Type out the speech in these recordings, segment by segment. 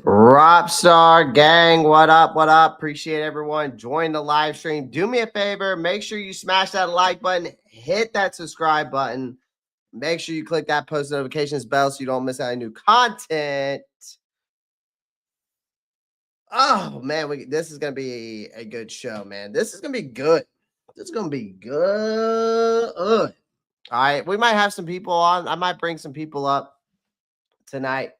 Ropp Star gang, what up? What up? Appreciate everyone. Join the live stream. Do me a favor. Make sure you smash that like button. Hit that subscribe button. Make sure you click that post notifications bell so you don't miss out on new content. Oh, man. This is going to be a good show, man. This is going to be good. This is going to be good. All right. We might have some people on. I might bring some people up tonight.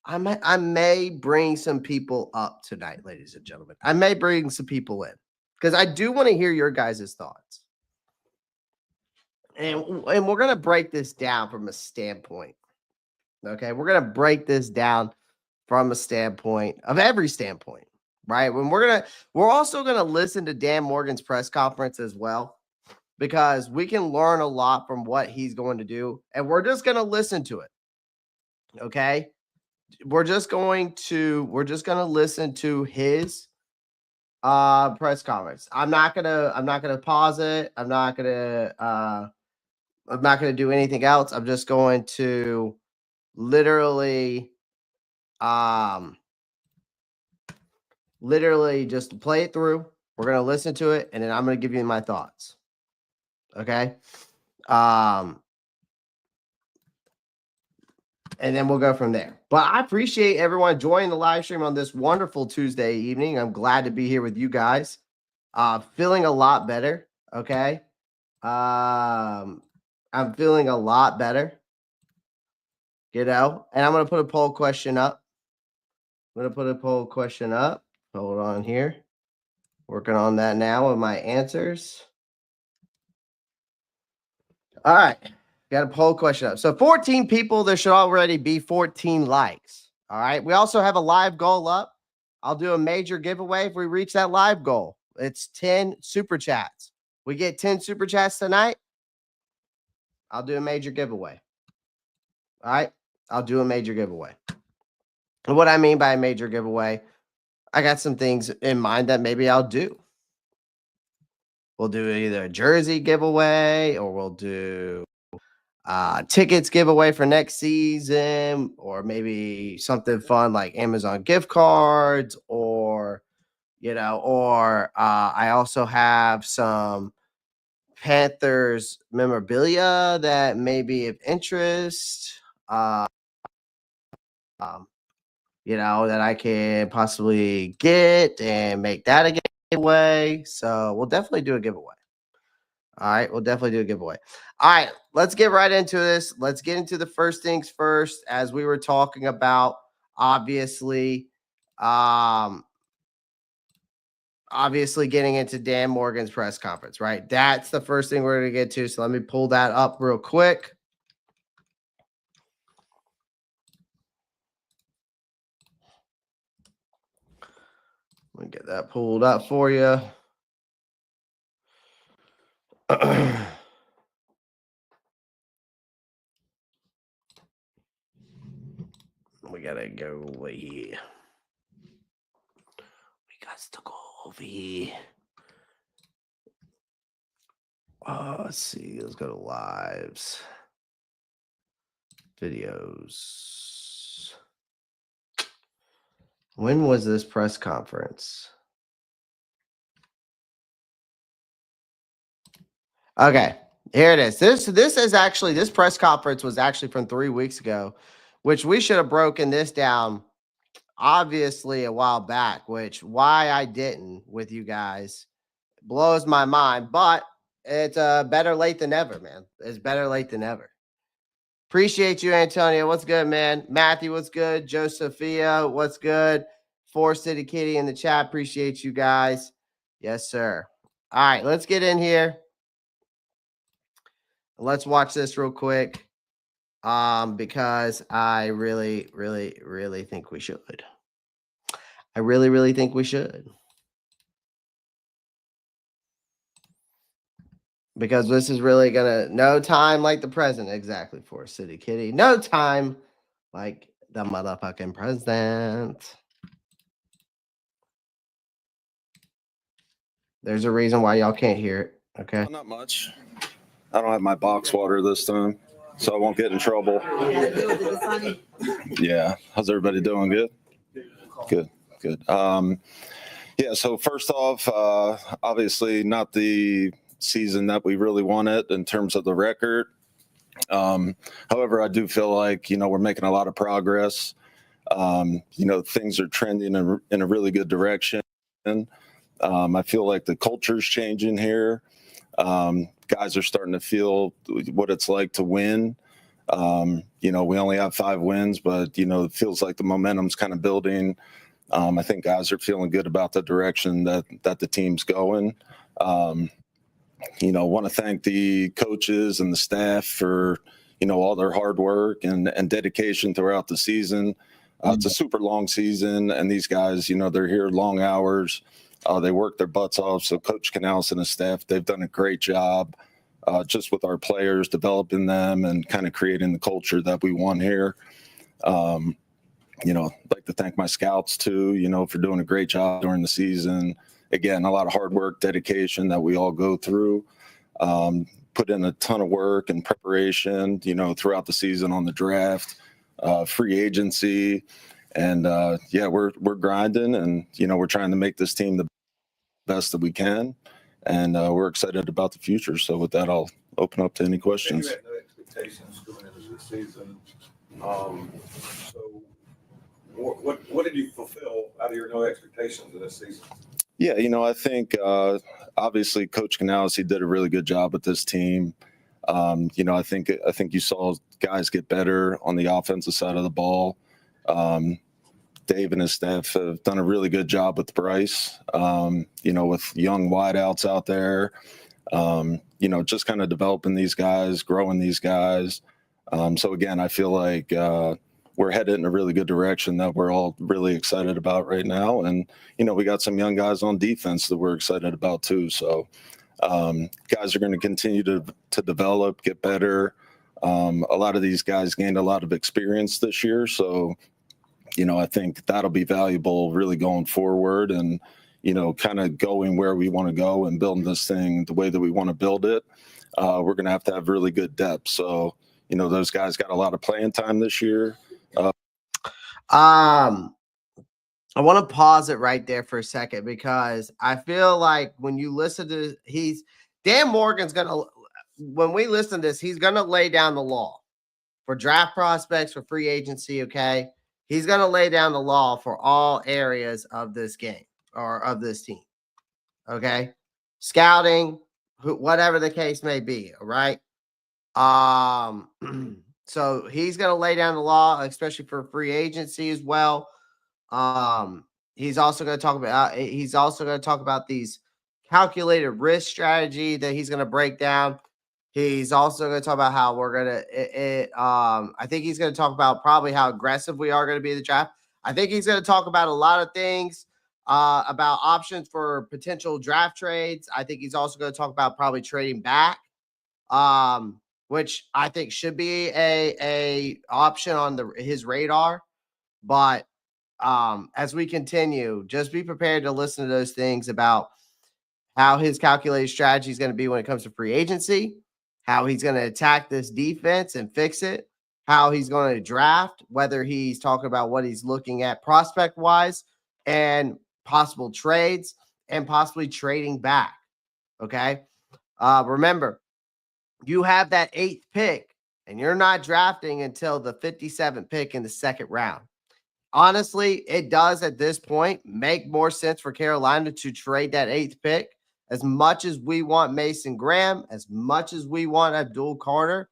I may bring some people up tonight, ladies and gentlemen. I may bring some people in because I do want to hear your guys' thoughts. And we're going to break this down from a standpoint. Okay, we're going to break this down from a standpoint of every standpoint, right? We're also going to listen to Dan Morgan's press conference as well because we can learn a lot from what he's going to do, and we're just going to listen to it. Okay? We're just going to listen to his press conference. I'm not gonna pause it. I'm not gonna do anything else. I'm just going to literally just play it through. We're gonna listen to it, and then I'm gonna give you my thoughts. Okay. And then we'll go from there. But I appreciate everyone joining the live stream on this wonderful Tuesday evening. I'm glad to be here with you guys. Feeling a lot better. Okay. I'm feeling a lot better. And I'm going to put a poll question up. Hold on here. Working on that now with my answers. All right. Got a poll question up. So 14 people, there should already be 14 likes. All right. We also have a live goal up. I'll do a major giveaway if we reach that live goal. It's 10 super chats. We get 10 super chats tonight. I'll do a major giveaway. All right. I'll do a major giveaway. And what I mean by a major giveaway, I got some things in mind that maybe I'll do. We'll do either a jersey giveaway or we'll do tickets giveaway for next season, or maybe something fun like Amazon gift cards, or I also have some Panthers memorabilia that may be of interest, that I can possibly get and make that a giveaway. So we'll definitely do a giveaway. All right, we'll definitely do a giveaway. All right, let's get right into this. Let's get into the first things first, as we were talking about, obviously getting into Dan Morgan's press conference, right? That's the first thing we're going to get to. So let me pull that up real quick. Let me get that pulled up for you. We gotta go over here. We got to go over here. Let's see. Let's go to lives. Videos. When was this press conference? Okay, here it is. This press conference was actually from 3 weeks ago, which we should have broken this down obviously a while back, which why I didn't with you guys blows my mind, but it's better late than never, man. It's better late than ever. Appreciate you, Antonio. What's good, man? Matthew, what's good? Josephia, what's good? Forest City Kitty in the chat. Appreciate you guys. Yes, sir. All right, let's get in here. Let's watch this real quick, because I really, really, really think we should. I really, really think we should. Because this is really going to, no time like the present. Exactly, for City Kitty. No time like the motherfucking president. There's a reason why y'all can't hear it. Okay. Not much. I don't have my box water this time, so I won't get in trouble. Yeah. How's everybody doing? Good? Good. Yeah, so first off, obviously not the season that we really wanted in terms of the record. However, I do feel like, we're making a lot of progress. Things are trending in a really good direction. I feel like the culture's changing here. Guys are starting to feel what it's like to win. We only have 5 wins, but, it feels like the momentum's kind of building. I think guys are feeling good about the direction that the team's going. Want to thank the coaches and the staff for, all their hard work and dedication throughout the season. It's a super long season, and these guys, they're here long hours. They work their butts off. So Coach Canales and his staff, they've done a great job just with our players, developing them and kind of creating the culture that we want here. I'd like to thank my scouts too, for doing a great job during the season. Again, a lot of hard work, dedication that we all go through. Put in a ton of work and preparation, throughout the season on the draft, free agency. And we're grinding and, we're trying to make this team the best that we can. And we're excited about the future. So with that, I'll open up to any questions. You had no expectations going into this season. So what did you fulfill out of your no expectations of this season? Yeah, I think obviously Coach Canales, he did a really good job with this team. I think you saw guys get better on the offensive side of the ball. Dave and his staff have done a really good job with Bryce, with young wideouts out there, just kind of developing these guys, growing these guys. So again, I feel like we're headed in a really good direction that we're all really excited about right now. And, we got some young guys on defense that we're excited about too. So guys are going to continue to develop, get better. A lot of these guys gained a lot of experience this year. So, I think that'll be valuable really going forward and, kind of going where we want to go and building this thing the way that we want to build it. We're going to have really good depth. So, those guys got a lot of playing time this year. I want to pause it right there for a second because I feel like when you listen to Dan Morgan's when we listen to this, he's going to lay down the law for draft prospects, for free agency. Okay. He's going to lay down the law for all areas of this game or of this team. Okay. Scouting, whatever the case may be. All right. So he's going to lay down the law, especially for free agency as well. He's also going to talk about these calculated risk strategy that he's going to break down. He's also going to talk about how we're going to I think he's going to talk about probably how aggressive we are going to be in the draft. I think he's going to talk about a lot of things about options for potential draft trades. I think he's also going to talk about probably trading back, which I think should be a option on his radar. But as we continue, just be prepared to listen to those things about how his calculated strategy is going to be when it comes to free agency, how he's going to attack this defense and fix it, how he's going to draft, whether he's talking about what he's looking at prospect wise and possible trades and possibly trading back. Okay. Remember, you have that 8th pick and you're not drafting until the 57th pick in the 2nd round. Honestly, it does at this point make more sense for Carolina to trade that 8th pick. As much as we want Mason Graham, as much as we want Abdul Carter,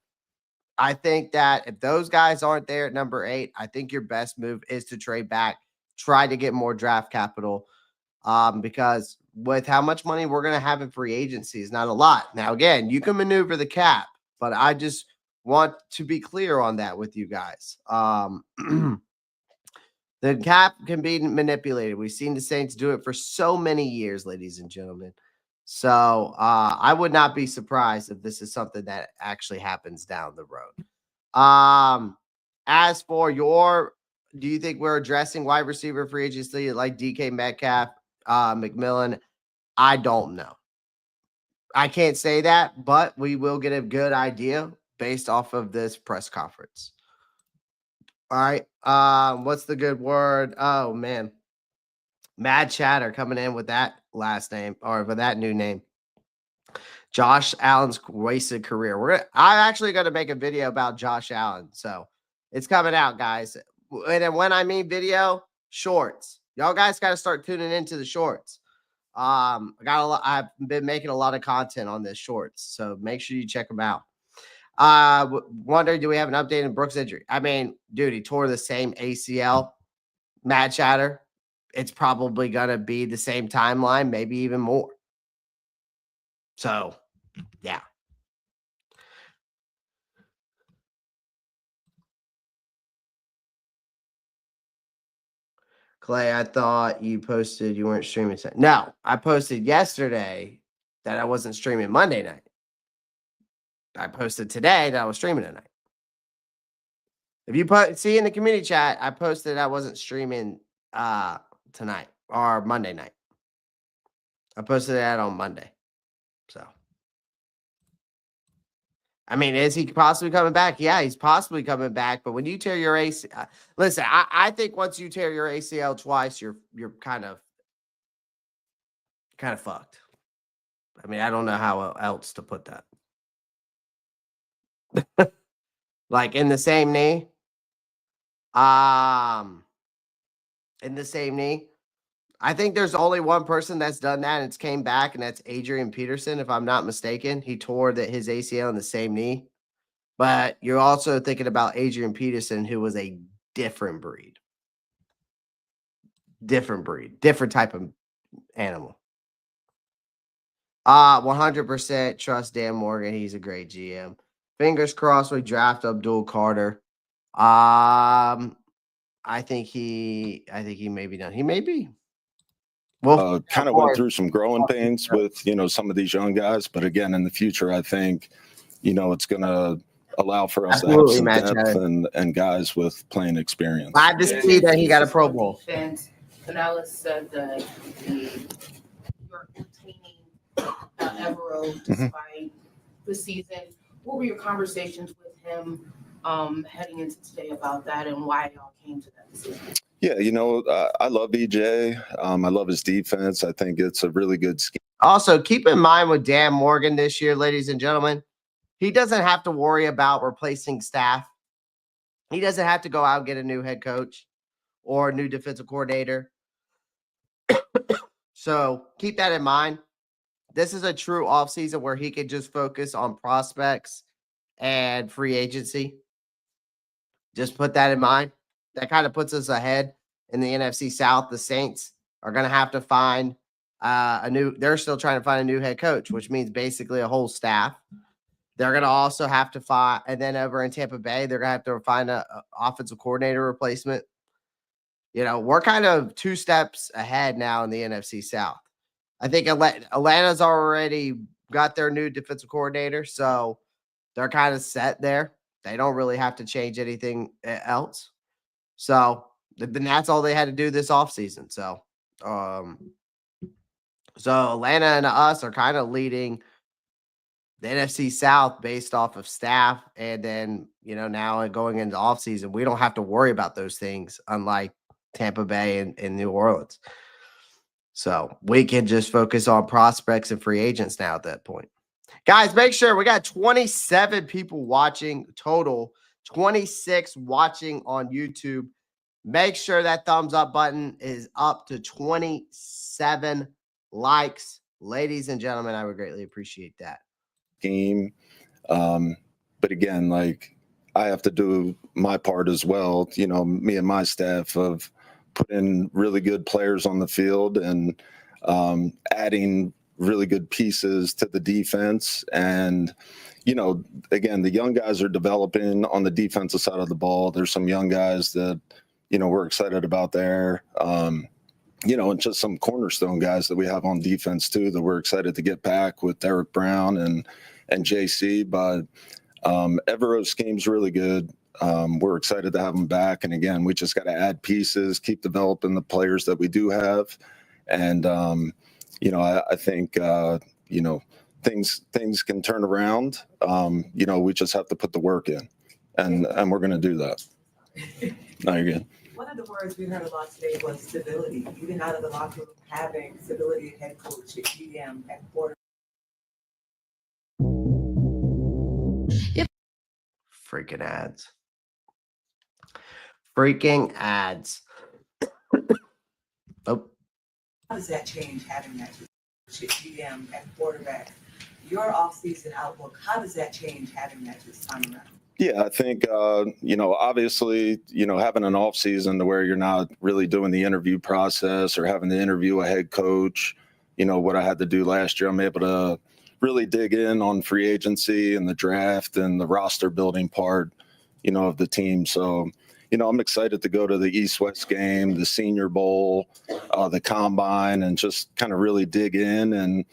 I think that if those guys aren't there at number 8, I think your best move is to trade back, try to get more draft capital, because with how much money we're going to have in free agency is not a lot. Now, again, you can maneuver the cap, but I just want to be clear on that with you guys. The cap can be manipulated. We've seen the Saints do it for so many years, ladies and gentlemen. So I would not be surprised if this is something that actually happens down the road. As for do you think we're addressing wide receiver free agency like DK Metcalf, McMillan? I don't know. I can't say that, but we will get a good idea based off of this press conference. All right. What's the good word? Oh man. Mad Chatter coming in with that last name or with that new name. Josh Allen's wasted career. I'm actually gonna make a video about Josh Allen. So it's coming out, guys. And then when I mean video, shorts. Y'all guys got to start tuning into the shorts. I've been making a lot of content on this shorts, so make sure you check them out. Wonder, do we have an update on Brooks' injury? I mean, dude, he tore the same ACL. Mad Chatter. It's probably gonna be the same timeline, maybe even more. So, yeah. Clay, I thought you posted you weren't streaming. No, I posted yesterday that I wasn't streaming Monday night. I posted today that I was streaming tonight. If you see in the community chat, I posted I wasn't streaming tonight or Monday night. I posted that on Monday. So, I mean, is he possibly coming back? Yeah, he's possibly coming back. But when you tear your ACL, listen, I think once you tear your ACL twice, you're kind of fucked. I mean, I don't know how else to put that. Like in the same knee. In the same knee. I think there's only one person that's done that and it's came back, and that's Adrian Peterson, if I'm not mistaken. He tore his ACL in the same knee. But you're also thinking about Adrian Peterson, who was a different breed. Different type of animal. 100% trust Dan Morgan. He's a great GM. Fingers crossed we draft Abdul Carter. I think he may be done. He may be. Well, kind of went through some growing pains with, some of these young guys. But again, in the future, I think, it's going to allow for us to have some depth and guys with playing experience. I just see that he got a Pro Bowl. Canales said that you're entertaining Evero despite the season. What were your conversations with him heading into today about that, and why y'all came to that decision? Yeah, I love EJ. I love his defense. I think it's a really good scheme. Also, keep in mind with Dan Morgan this year, ladies and gentlemen, he doesn't have to worry about replacing staff. He doesn't have to go out and get a new head coach or a new defensive coordinator. So keep that in mind. This is a true offseason where he can just focus on prospects and free agency. Just put that in mind. That kind of puts us ahead in the NFC South. The Saints are going to have to find they're still trying to find a new head coach, which means basically a whole staff. They're going to also have to find, and then over in Tampa Bay, they're going to have to find an offensive coordinator replacement. We're kind of 2 steps ahead now in the NFC South. I think Atlanta's already got their new defensive coordinator, so they're kind of set there. They don't really have to change anything else. So then that's all they had to do this offseason. So Atlanta and us are kind of leading the NFC South based off of staff. And then, now going into offseason, we don't have to worry about those things, unlike Tampa Bay and New Orleans. So we can just focus on prospects and free agents now at that point. Guys, make sure we got 27 people watching total, 26 watching on YouTube. Make sure that thumbs up button is up to 27 likes. Ladies and gentlemen, I would greatly appreciate that. Game. But again, I have to do my part as well. Me and my staff have put in really good players on the field and adding really good pieces to the defense. And, again, the young guys are developing on the defensive side of the ball. There's some young guys that, we're excited about there. And just some cornerstone guys that we have on defense too, that we're excited to get back with Derek Brown and JC. But Evero's scheme's really good. We're excited to have him back. And again, we just got to add pieces, keep developing the players that we do have. And, I think, things can turn around. We just have to put the work in, and we're going to do that. No, you're good. One of the words we heard a lot today was stability. Even out of the locker room, having stability at head coach, at GM, at quarterback. Freaking ads. Freaking ads. Oh, How does that change having that coach, at GM, at quarterback? Your offseason outlook, how does that change having that this time around? Yeah, I think, obviously, having an off season to where you're not really doing the interview process or having to interview a head coach, what I had to do last year, I'm able to really dig in on free agency and the draft and the roster building part, of the team. So, I'm excited to go to the East-West game, the Senior Bowl, the Combine, and just kind of really dig in and,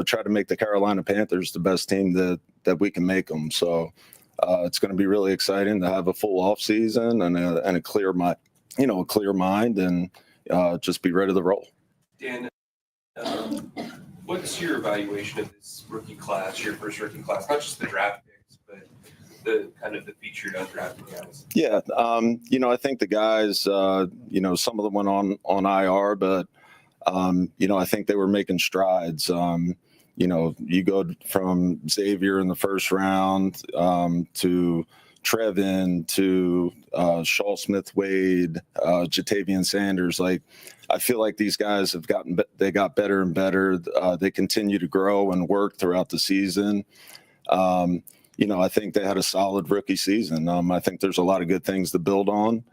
try to make the Carolina Panthers the best team that we can make them. So it's going to be really exciting to have a full off season and a clear mind, and just be ready to roll. Dan, what's your evaluation of this rookie class, your first rookie class, not just the draft picks, but the kind of the featured undrafted guys? Yeah. I think the guys, some of them went on IR, but, I think they were making strides. You go from Xavier in the first round to Trevin to Shaw Smith-Wade, Jatavian Sanders. I feel like these guys have got better and better. They continue to grow and work throughout the season. I think they had a solid rookie season. I think there's a lot of good things to build on.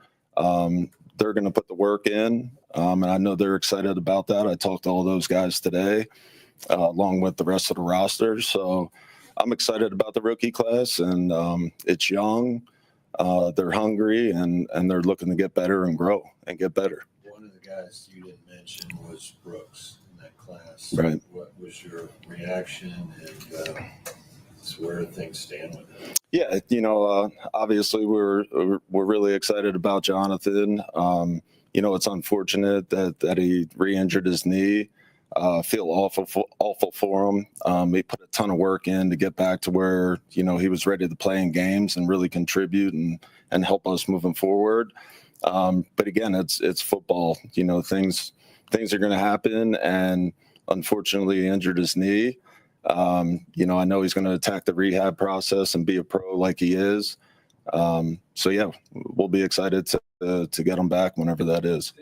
They're going to put the work in, and I know they're excited about that. I talked to all those guys today, along with the rest of the roster. So I'm excited about the rookie class, and it's young. They're hungry, and they're looking to get better and grow and get better. One of the guys you didn't mention was Brooks in that class. Right. What was your reaction, and where things stand with it? Yeah, obviously we're really excited about Jonathan. It's unfortunate that he re-injured his knee. Feel awful for him. He put a ton of work in to get back to where, he was ready to play in games and really contribute and help us moving forward. But again, it's football. Things are going to happen, and unfortunately he injured his knee. I know he's going to attack the rehab process and be a pro like he is. So yeah, we'll be excited to get him back whenever that is.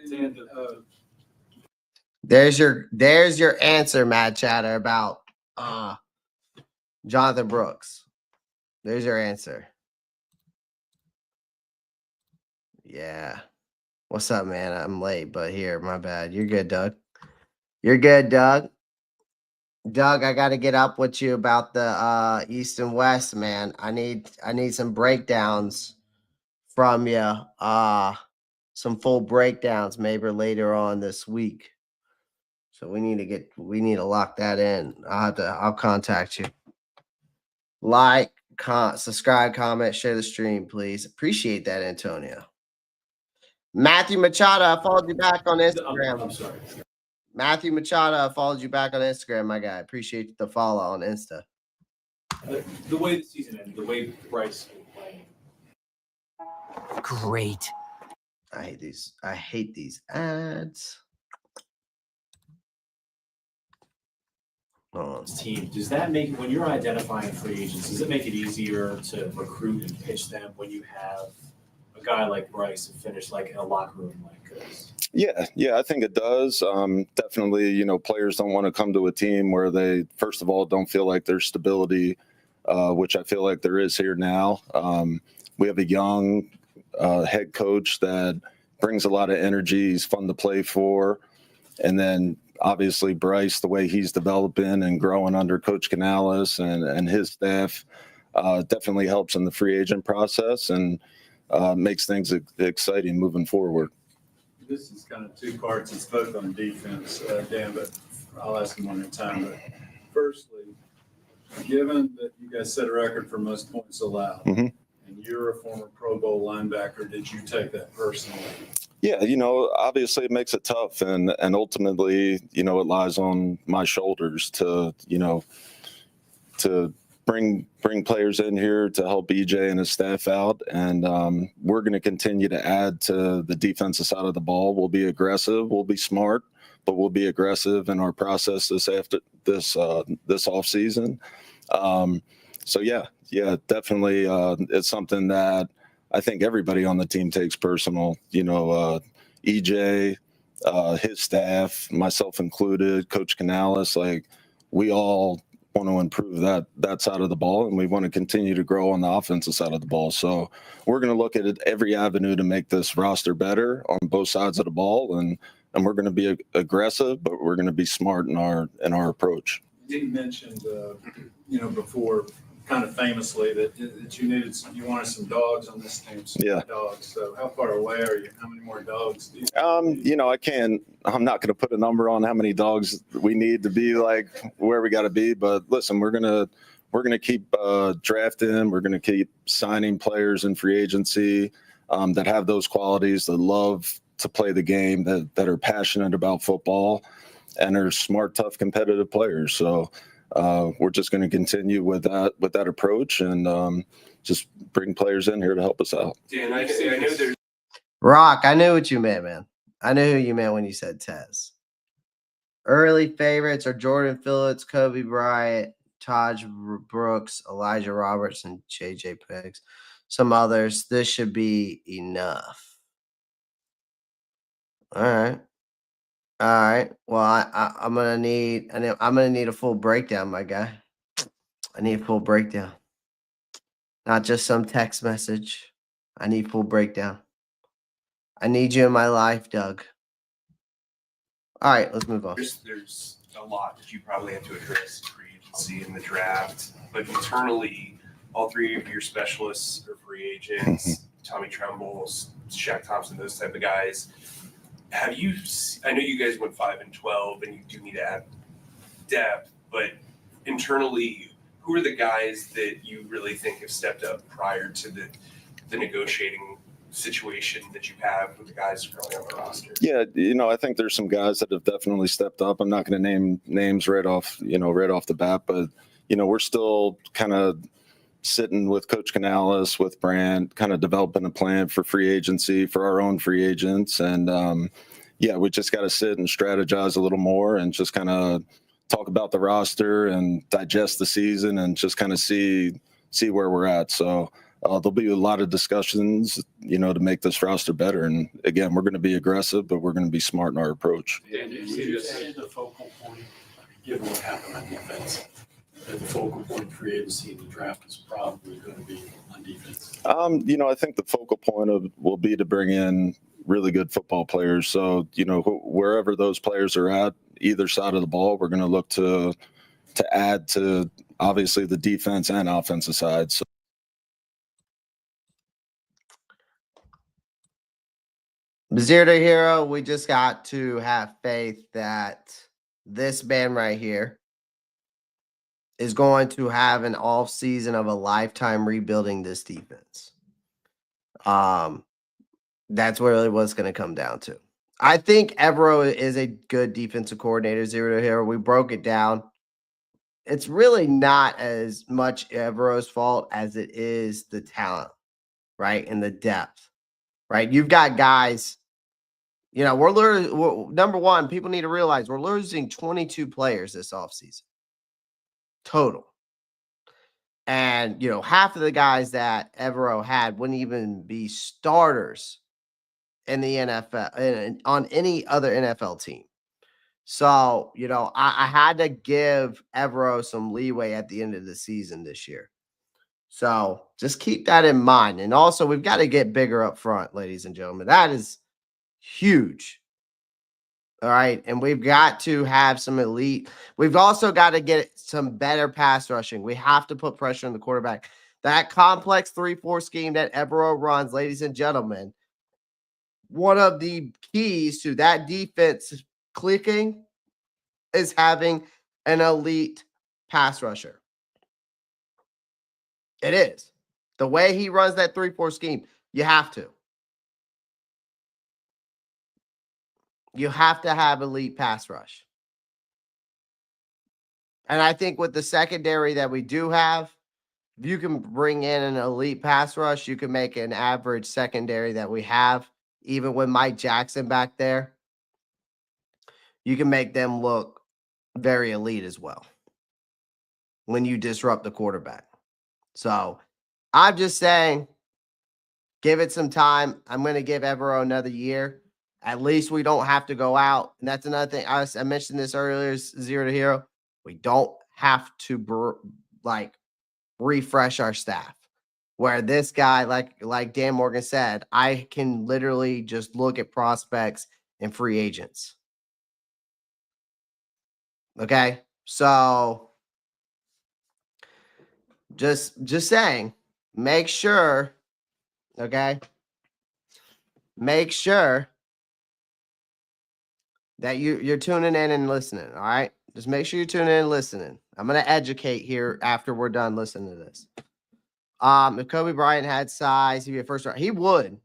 there's your answer, Mad Chatter, about Jonathan Brooks. There's your answer. Yeah. What's up, man? I'm late, but here, my bad. You're good, Doug. You're good, Doug. Doug, I got to get up with you about the East and West, man. I need some breakdowns from you. Some full breakdowns maybe later on this week. So we need to lock that in. I'll contact you. Like, subscribe, comment, share the stream, please. Appreciate that, Antonio. Matthew Machado, I followed you back on Instagram. I'm sorry. Matthew Machado, I followed you back on Instagram, my guy. Appreciate the follow on Insta. The way the season ended, the way Bryce was playing. Great. I hate these ads. Team, does that make, when you're identifying free agents, does it make it easier to recruit and pitch them when you have a guy like Bryce who finished like in a locker room like this? Yeah, I think it does. Definitely, players don't want to come to a team where they, first of all, don't feel like there's stability, which I feel like there is here now. We have a young head coach that brings a lot of energy. He's fun to play for. And then obviously Bryce, the way he's developing and growing under Coach Canales and his staff definitely helps in the free agent process and makes things exciting moving forward. This is kind of two parts. It's both on defense, Dan, but I'll ask them one at a time. But firstly, given that you guys set a record for most points allowed, and you're a former Pro Bowl linebacker, did you take that personally? Yeah, obviously it makes it tough, and ultimately, it lies on my shoulders to bring players in here to help EJ and his staff out, and we're going to continue to add to the defensive side of the ball. We'll be aggressive, we'll be smart, but we'll be aggressive in our process this off season. So yeah, definitely, it's something that I think everybody on the team takes personal. EJ, his staff, myself included, Coach Canales, like we all want to improve that side of the ball, and we want to continue to grow on the offensive side of the ball. So we're going to look at every avenue to make this roster better on both sides of the ball, and we're going to be aggressive, but we're going to be smart in our approach. You mentioned, before, kind of famously, that you wanted some dogs on this team. Yeah. Dogs. So how far away are you? How many more dogs do you I'm not going to put a number on how many dogs we need to be like where we got to be, but listen, we're going to keep drafting. We're going to keep signing players in free agency that have those qualities, that love to play the game, that are passionate about football, and are smart, tough, competitive players. So we're just going to continue with that approach, and just bring players in here to help us out. Dan, I know there's Rock, I knew what you meant, man. I knew who you meant when you said Tez. Early favorites are Jordan Phillips, Kobe Bryant, Taj Brooks, Elijah Roberts, and JJ Piggs. Some others. This should be enough. All right. Well, I'm gonna need a full breakdown, my guy. I need a full breakdown. Not just some text message. I need full breakdown. I need you in my life, Doug. All right, let's move on. there's a lot that you probably have to address in free agency in the draft, but internally, all three of your specialists are free agents. Tommy Tremble, Shaq Thompson, those type of guys. I know you guys went 5-12, and you do need to add depth, but internally, who are the guys that you really think have stepped up prior to the negotiating situation that you have with the guys currently on the roster? Yeah, I think there's some guys that have definitely stepped up. I'm not going to name names right off the bat, but we're still kind of sitting with Coach Canales, with Brandt, kind of developing a plan for free agency for our own free agents, and we just got to sit and strategize a little more, and just kind of talk about the roster and digest the season, and just kind of see where we're at. So there'll be a lot of discussions, to make this roster better. And again, we're going to be aggressive, but we're going to be smart in our approach. Dan, do you see this? The focal point, given what happened on defense, the focal point free agency in the draft is probably going to be on defense. I think the focal point will be to bring in really good football players. So, wherever those players are at, either side of the ball, we're going to look to add to obviously the defense and offensive side. So. Zero to hero, we just got to have faith that this man right here is going to have an off season of a lifetime rebuilding this defense. That's really what's going to come down to. I think Evero is a good defensive coordinator, zero to hero. We broke it down. It's really not as much Evero's fault as it is the talent, right? And the depth, right? You've got guys. We're number one, people need to realize we're losing 22 players this offseason total. And, half of the guys that Evero had wouldn't even be starters in the NFL and on any other NFL team. So, I had to give Evero some leeway at the end of the season this year. So just keep that in mind. And also, we've got to get bigger up front, ladies and gentlemen. That is huge. All right. And we've got to have some elite. We've also got to get some better pass rushing. We have to put pressure on the quarterback. That complex 3-4 scheme that Evero runs, ladies and gentlemen, one of the keys to that defense clicking is having an elite pass rusher. It is. The way he runs that 3-4 scheme, you have to. You have to have elite pass rush. And I think with the secondary that we do have, if you can bring in an elite pass rush, you can make an average secondary that we have, even with Mike Jackson back there. You can make them look very elite as well when you disrupt the quarterback. So I'm just saying, give it some time. I'm going to give Evero another year. At least we don't have to go out. And that's another thing. I mentioned this earlier, 0 to hero. We don't have to refresh our staff. Where this guy, like Dan Morgan said, I can literally just look at prospects and free agents. Okay? So just saying, make sure, okay? Make sure that you're tuning in and listening, all right? Just make sure you're tuning in and listening. I'm going to educate here after we're done listening to this. If Kobe Bryant had size, he'd be a first round. He would.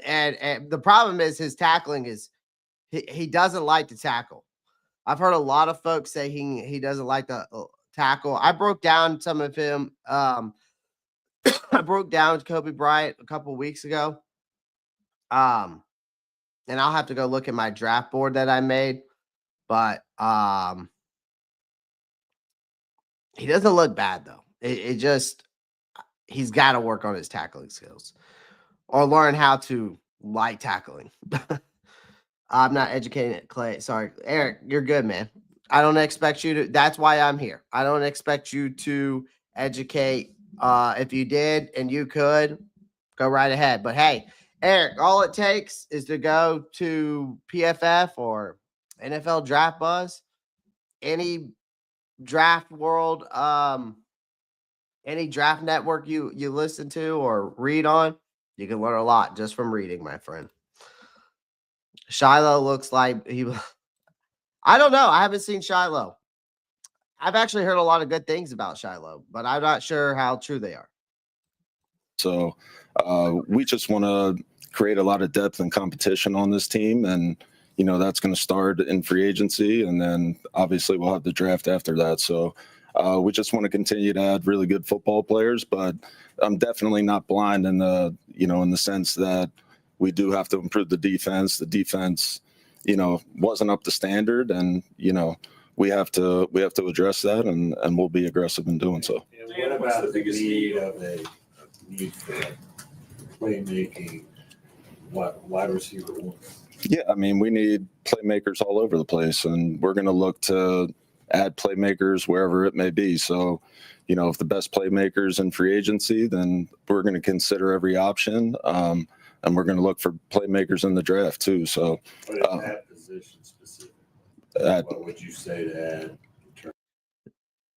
And the problem is his tackling is he doesn't like to tackle. I've heard a lot of folks say he doesn't like to tackle. I broke down some of him. I broke down Kobe Bryant a couple weeks ago. And I'll have to go look at my draft board that I made. But he doesn't look bad, though. It just, he's got to work on his tackling skills or learn how to like tackling. I'm not educating it, Clay. Sorry, Eric, you're good, man. I don't expect you to. That's why I'm here. I don't expect you to educate. If you did and you could, go right ahead. But hey, Eric, all it takes is to go to PFF or NFL Draft Buzz, any draft world, any draft network you listen to or read on. You can learn a lot just from reading, my friend. Shiloh looks like I don't know. I haven't seen Shiloh. I've actually heard a lot of good things about Shiloh, but I'm not sure how true they are. So we just want to create a lot of depth and competition on this team. And, you know, that's going to start in free agency. And then obviously we'll have the draft after that. So we just want to continue to add really good football players, but I'm definitely not blind in the, you know, in the sense that we do have to improve the defense. The defense, you know, wasn't up to standard, and, you know, we have to address that, and we'll be aggressive in doing so. And what about the need of a need for playmaking wide receiver one? Yeah, I mean, we need playmakers all over the place, and we're going to look to add playmakers wherever it may be. So, you know, if the best playmakers in free agency, then we're going to consider every option, and we're going to look for playmakers in the draft too. So, But in that position specific, what would you say to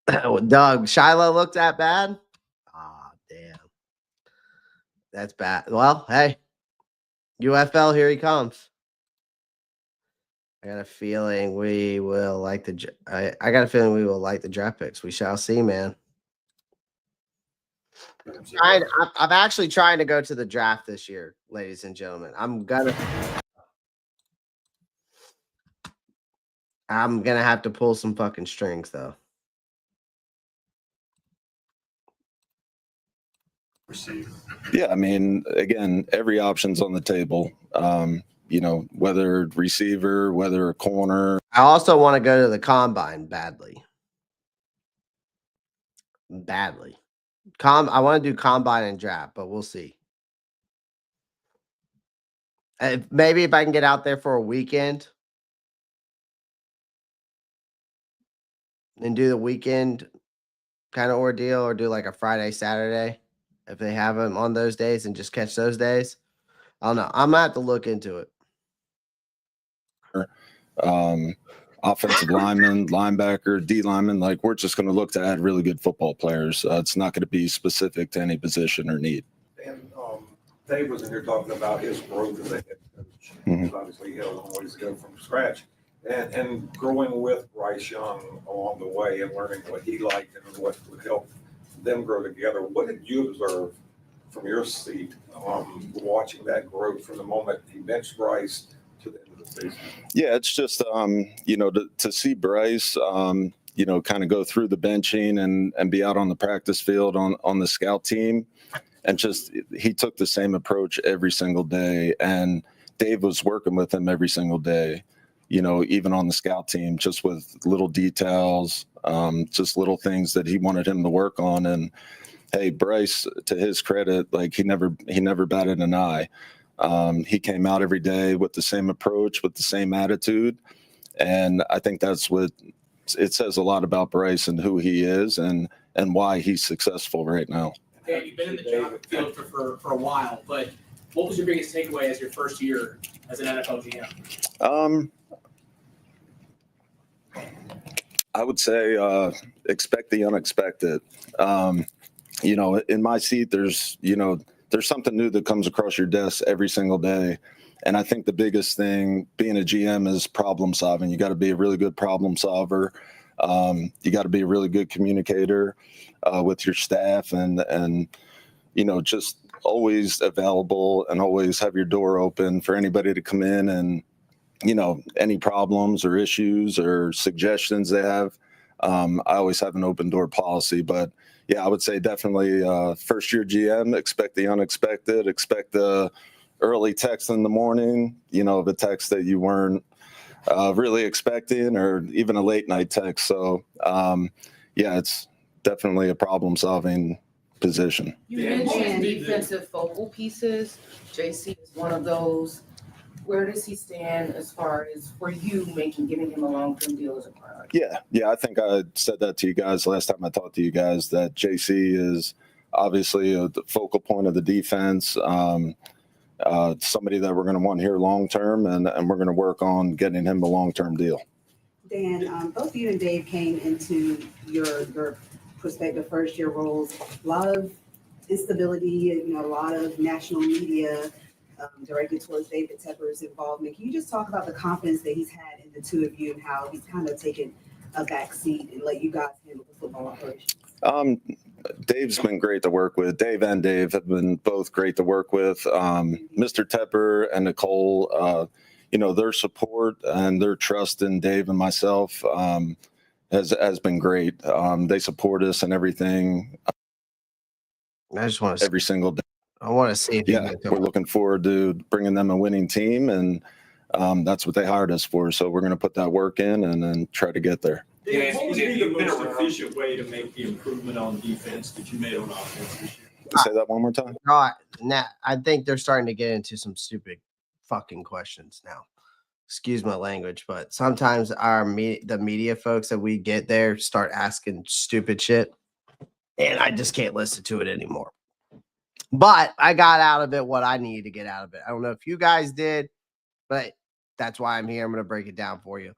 add? Doug, Shiloh looked that bad? Ah, damn. That's bad. Well, hey, UFL, here he comes. I got a feeling we will like I got a feeling we will like the draft picks. We shall see, man. I'm actually trying to go to the draft this year, ladies and gentlemen. I'm gonna have to pull some fucking strings, though. Receiver. Yeah, I mean, again, every option's on the table. You know, whether receiver, whether a corner. I also want to go to the combine badly. Badly. I want to do combine and draft, but we'll see. Maybe if I can get out there for a weekend and do the weekend kind of ordeal, or do like a Friday, Saturday, if they have them on those days, and just catch those days. I don't know. I'm going to have to look into it. Offensive lineman, linebacker, D lineman, like we're just going to look to add really good football players. It's not going to be specific to any position or need. And Dave was in here talking about his growth as a head coach. Mm-hmm. Obviously, he had a long ways to go from scratch. And growing with Bryce Young along the way and learning what he liked and what would help them grow together. What did you observe from your seat watching that growth from the moment he benched Bryce to the end of the season? Yeah, it's just, you know, to see Bryce, kind of go through the benching and be out on the practice field on the scout team. And just, he took the same approach every single day. And Dave was working with him every single day, even on the scout team, just with little details, just little things that he wanted him to work on. And hey, Bryce, to his credit, like he never batted an eye. He came out every day with the same approach, with the same attitude. And I think that's what it says a lot about Bryce and who he is and why he's successful right now. Yeah, you've been in the job field for a while, but what was your biggest takeaway as your first year as an NFL GM? I would say expect the unexpected. In my seat, there's something new that comes across your desk every single day. And I think the biggest thing being a GM is problem solving. You got to be a really good problem solver. You got to be a really good communicator with your staff and just always available and always have your door open for anybody to come in and, any problems or issues or suggestions they have. I always have an open door policy, but yeah, I would say definitely first year GM, expect the unexpected, expect the early text in the morning, the text that you weren't really expecting, or even a late night text. So it's definitely a problem solving position. You mentioned defensive focal pieces. JC is one of those. Where does he stand as far as for you giving him a long-term deal as a priority? Yeah. I think I said that to you guys last time I talked to you guys, that JC is obviously the focal point of the defense. Somebody that we're going to want here long-term, and we're going to work on getting him a long-term deal. Dan, both you and Dave came into your prospective first-year roles. A lot of instability, a lot of national media directed towards David Tepper's involvement. Can you just talk about the confidence that he's had in the two of you and how he's kind of taken a back seat and let you guys handle the football operations? Dave's been great to work with. Dave and Dave have been both great to work with. Mr. Tepper and Nicole, their support and their trust in Dave and myself has been great. They support us and everything. I just want to every single day. I want to see if we're looking forward to bringing them a winning team, and that's what they hired us for. So we're going to put that work in and then try to get there. What would be the most efficient way to make the improvement on defense that you made on offense this year? Say that one more time. All right. Now, I think they're starting to get into some stupid fucking questions now. Excuse my language, but sometimes the media folks that we get there start asking stupid shit, and I just can't listen to it anymore. But I got out of it what I needed to get out of it. I don't know if you guys did, but that's why I'm here. I'm going to break it down for you.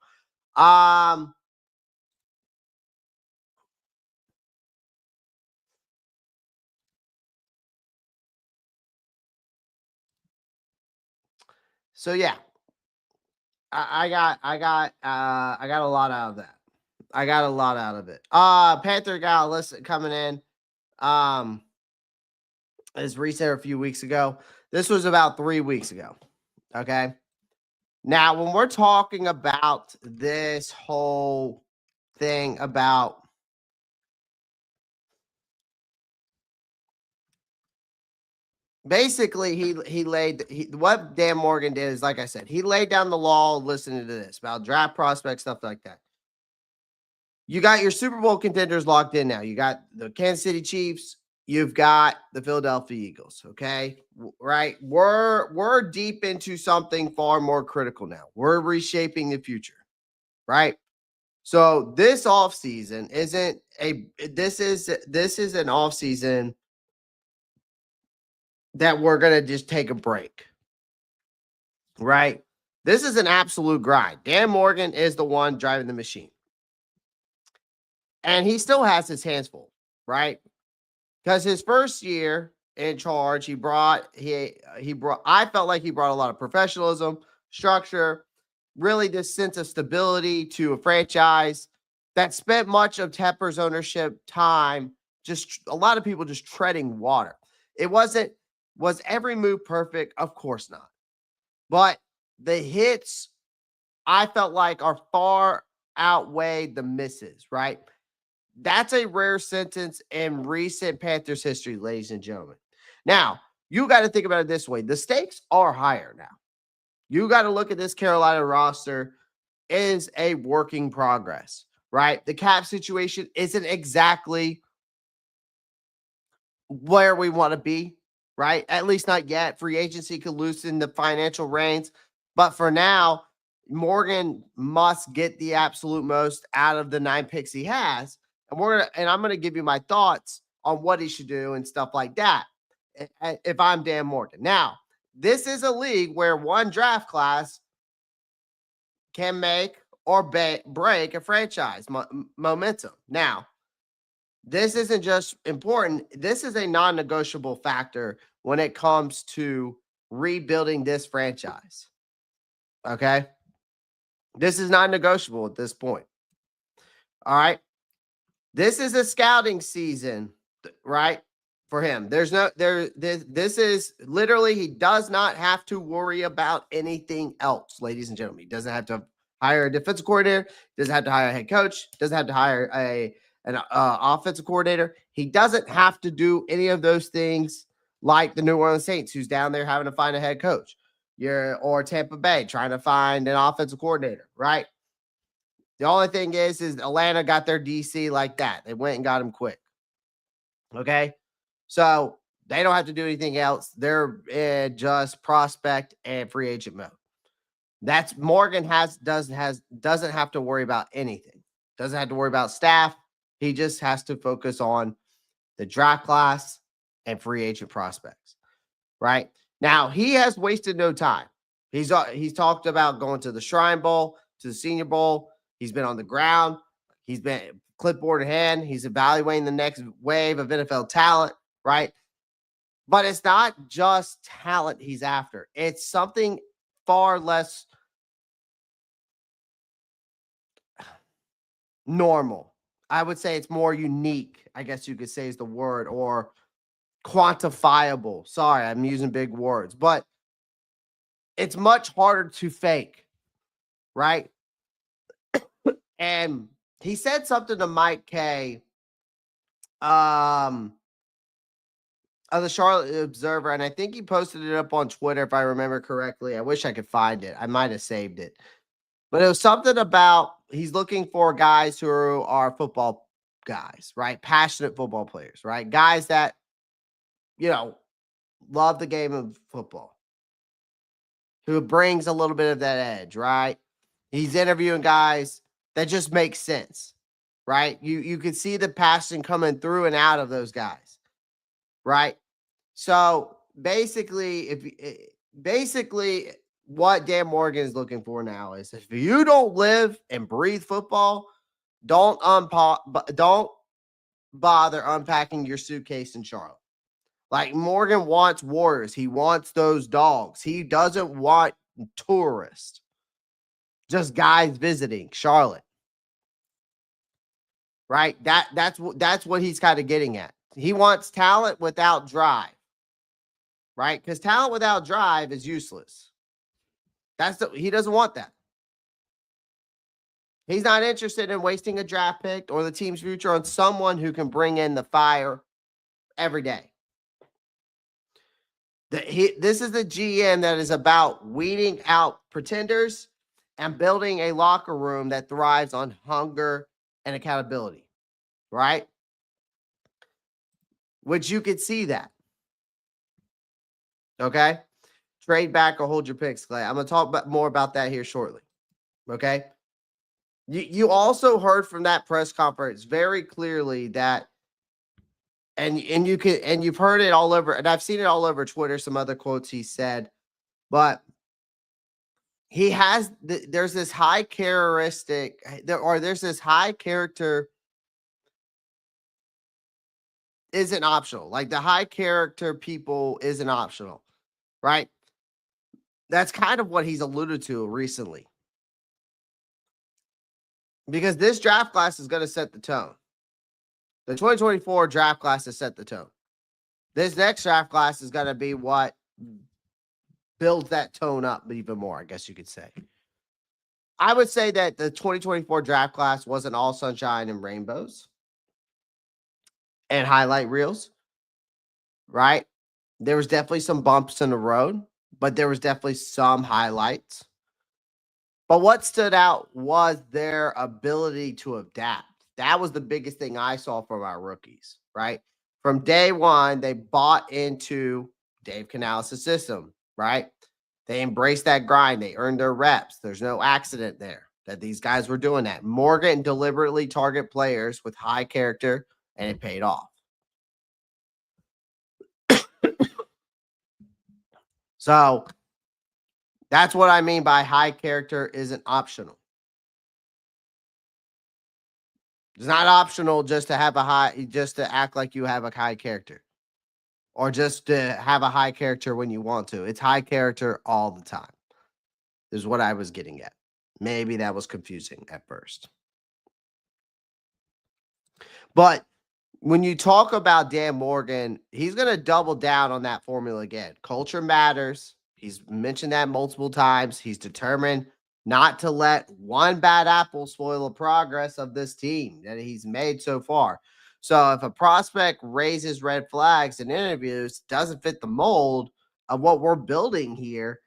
So yeah, I got a lot out of that. I got a lot out of it. Panther gal, listen, coming in. As reset a few weeks ago. This was about 3 weeks ago. Okay. Now, when we're talking about this whole thing about basically what Dan Morgan did is, like I said, he laid down the law listening to this about draft prospects, stuff like that. You got your Super Bowl contenders locked in now. You got the Kansas City Chiefs. You've got the Philadelphia Eagles, okay? Right? We're deep into something far more critical now. We're reshaping the future, right? So this offseason this is an offseason that we're going to just take a break, right? This is an absolute grind. Dan Morgan is the one driving the machine. And he still has his hands full, right? Because his first year in charge, I felt like he brought a lot of professionalism, structure, really this sense of stability to a franchise that spent much of Tepper's ownership time, just a lot of people just treading water. Was every move perfect? Of course not. But the hits, I felt like, are far outweighed the misses, right? That's a rare sentence in recent Panthers history, ladies and gentlemen. Now, you got to think about it this way. The stakes are higher now. You got to look at this Carolina roster is a working progress, right? The cap situation isn't exactly where we want to be, right? At least not yet. Free agency could loosen the financial reins. But for now, Morgan must get the absolute most out of the 9 picks he has. And I'm gonna give you my thoughts on what he should do and stuff like that. If I'm Dan Morgan. Now, this is a league where one draft class can make or break a franchise momentum. Now, this isn't just important. This is a non-negotiable factor when it comes to rebuilding this franchise. Okay? This is non-negotiable at this point. All right? This is a scouting season, right? For him. This is literally, he does not have to worry about anything else, ladies and gentlemen. He doesn't have to hire a defensive coordinator, doesn't have to hire a head coach, doesn't have to hire an offensive coordinator. He doesn't have to do any of those things like the New Orleans Saints, who's down there having to find a head coach, or Tampa Bay trying to find an offensive coordinator, right? The only thing is Atlanta got their DC like that. They went and got him quick. Okay? So they don't have to do anything else. They're just prospect and free agent mode. That's Morgan doesn't have to worry about anything. Doesn't have to worry about staff. He just has to focus on the draft class and free agent prospects. Right? Now, he has wasted no time. He's talked about going to the Shrine Bowl, to the Senior Bowl. He's been on the ground. He's been clipboard in hand. He's evaluating the next wave of NFL talent, right? But it's not just talent he's after. It's something far less normal. I would say it's more unique, I guess you could say is the word, or quantifiable. Sorry, I'm using big words, but it's much harder to fake, right? And he said something to Mike K of the Charlotte Observer, and I think he posted it up on Twitter, if I remember correctly. I wish I could find it. I might have saved it. But it was something about he's looking for guys who are football guys, right? Passionate football players, right? Guys that, love the game of football, who brings a little bit of that edge, right? He's interviewing guys that just make sense, right? You can see the passion coming through and out of those guys, right? So basically, what Dan Morgan is looking for now is if you don't live and breathe football, don't bother unpacking your suitcase in Charlotte. Like, Morgan wants warriors. He wants those dogs. He doesn't want tourists, just guys visiting Charlotte. Right? That's what he's kind of getting at. He wants talent without drive. Right? Because talent without drive is useless. He doesn't want that. He's not interested in wasting a draft pick or the team's future on someone who can bring in the fire every day. This is the GM that is about weeding out pretenders and building a locker room that thrives on hunger and accountability, right? Which you could see that. Okay? Trade back or hold your picks, Clay. I'm going to talk more about that here shortly. Okay? You also heard from that press conference very clearly that, and you've heard it all over, and I've seen it all over Twitter, some other quotes he said, but he has, there's this high characteristic, there's this high character isn't optional. Like, the high character people isn't optional, right? That's kind of what he's alluded to recently. Because this draft class is going to set the tone. The 2024 draft class has set the tone. This next draft class is going to be what builds that tone up even more, I guess you could say. I would say that the 2024 draft class wasn't all sunshine and rainbows and highlight reels, right? There was definitely some bumps in the road, but there was definitely some highlights. But what stood out was their ability to adapt. That was the biggest thing I saw from our rookies, right? From day one, they bought into Dave Canales' system, right? They embraced that grind. They earned their reps. There's no accident there that these guys were doing that. Morgan deliberately target players with high character, and it paid off. So that's what I mean by high character isn't optional. It's not optional just to have just to act like you have a high character or just to have a high character when you want to. It's high character all the time, is what I was getting at. Maybe that was confusing at first. But when you talk about Dan Morgan, he's going to double down on that formula again. Culture matters. He's mentioned that multiple times. He's determined not to let one bad apple spoil the progress of this team that he's made so far. So if a prospect raises red flags in interviews, doesn't fit the mold of what we're building here,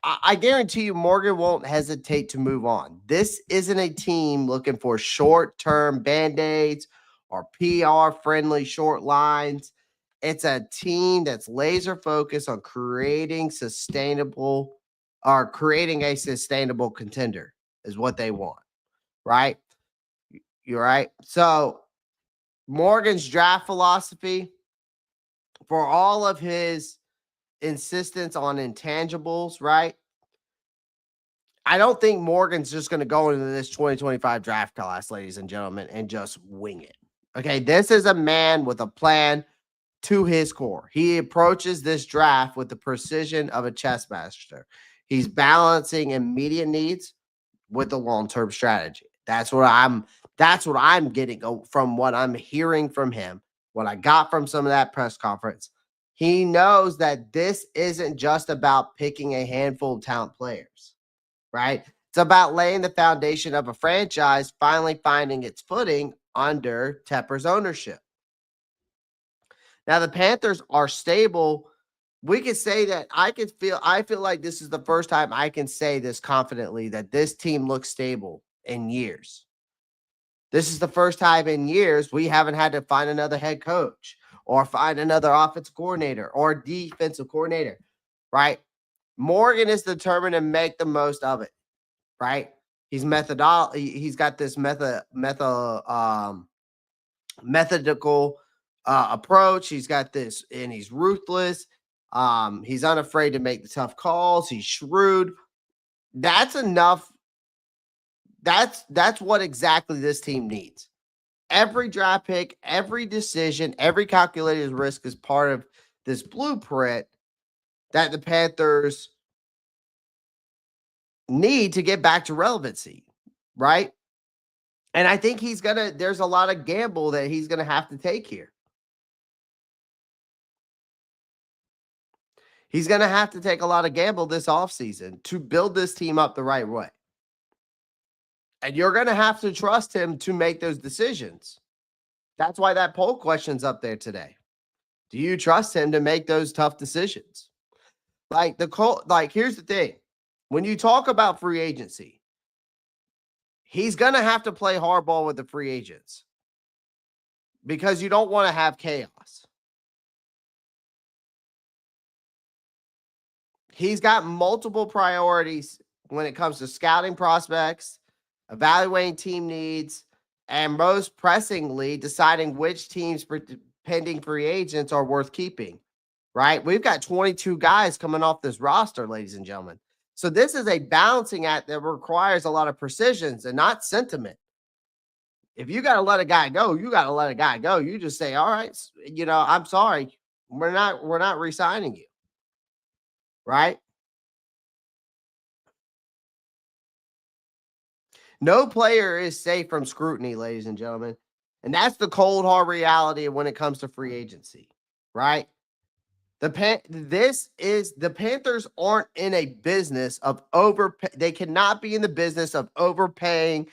I guarantee you Morgan won't hesitate to move on. This isn't a team looking for short-term Band-Aids or PR-friendly short lines. It's a team that's laser focused on creating a sustainable contender is what they want, right? You're right. So Morgan's draft philosophy, for all of his insistence on intangibles, right? I don't think Morgan's just going to go into this 2025 draft class, ladies and gentlemen, and just wing it. Okay, this is a man with a plan to his core. He approaches this draft with the precision of a chess master. He's balancing immediate needs with the long-term strategy. That's what I'm getting from what I'm hearing from him, what I got from some of that press conference. He knows that this isn't just about picking a handful of talent players, right? It's about laying the foundation of a franchise finally finding its footing under Tepper's ownership. Now, the Panthers are stable. We could say that I feel like this is the first time I can say this confidently that this team looks stable in years. This is the first time in years we haven't had to find another head coach or find another offensive coordinator or defensive coordinator, right? Morgan is determined to make the most of it, right? He's got this methodical approach. He's got this, and he's ruthless. He's unafraid to make the tough calls. He's shrewd. That's enough. That's what exactly this team needs. Every draft pick, every decision, every calculated risk is part of this blueprint that the Panthers need to get back to relevancy, right? And I think there's a lot of gamble that he's going to have to take here. He's going to have to take a lot of gamble this offseason to build this team up the right way. And you're going to have to trust him to make those decisions. That's why that poll question's up there today. Do you trust him to make those tough decisions? Here's the thing. When you talk about free agency, he's going to have to play hardball with the free agents because you don't want to have chaos. He's got multiple priorities when it comes to scouting prospects, evaluating team needs, and most pressingly, deciding which teams pending free agents are worth keeping, right? We've got 22 guys coming off this roster, ladies and gentlemen. So this is a balancing act that requires a lot of precision and not sentiment. If you got to let a guy go, you got to let a guy go. You just say, all right, I'm sorry. We're not re-signing you, right? No player is safe from scrutiny, ladies and gentlemen. And that's the cold, hard reality when it comes to free agency, right? The Panthers aren't in a business of they cannot be in the business of overpaying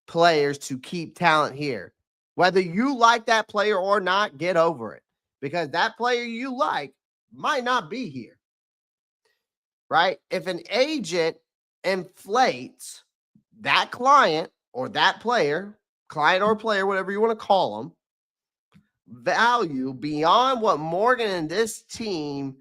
players to keep talent here. Whether you like that player or not, get over it. Because that player you like might not be here. Right? If an agent inflates that client or that player, client or player, whatever you want to call them, value beyond what Morgan and this team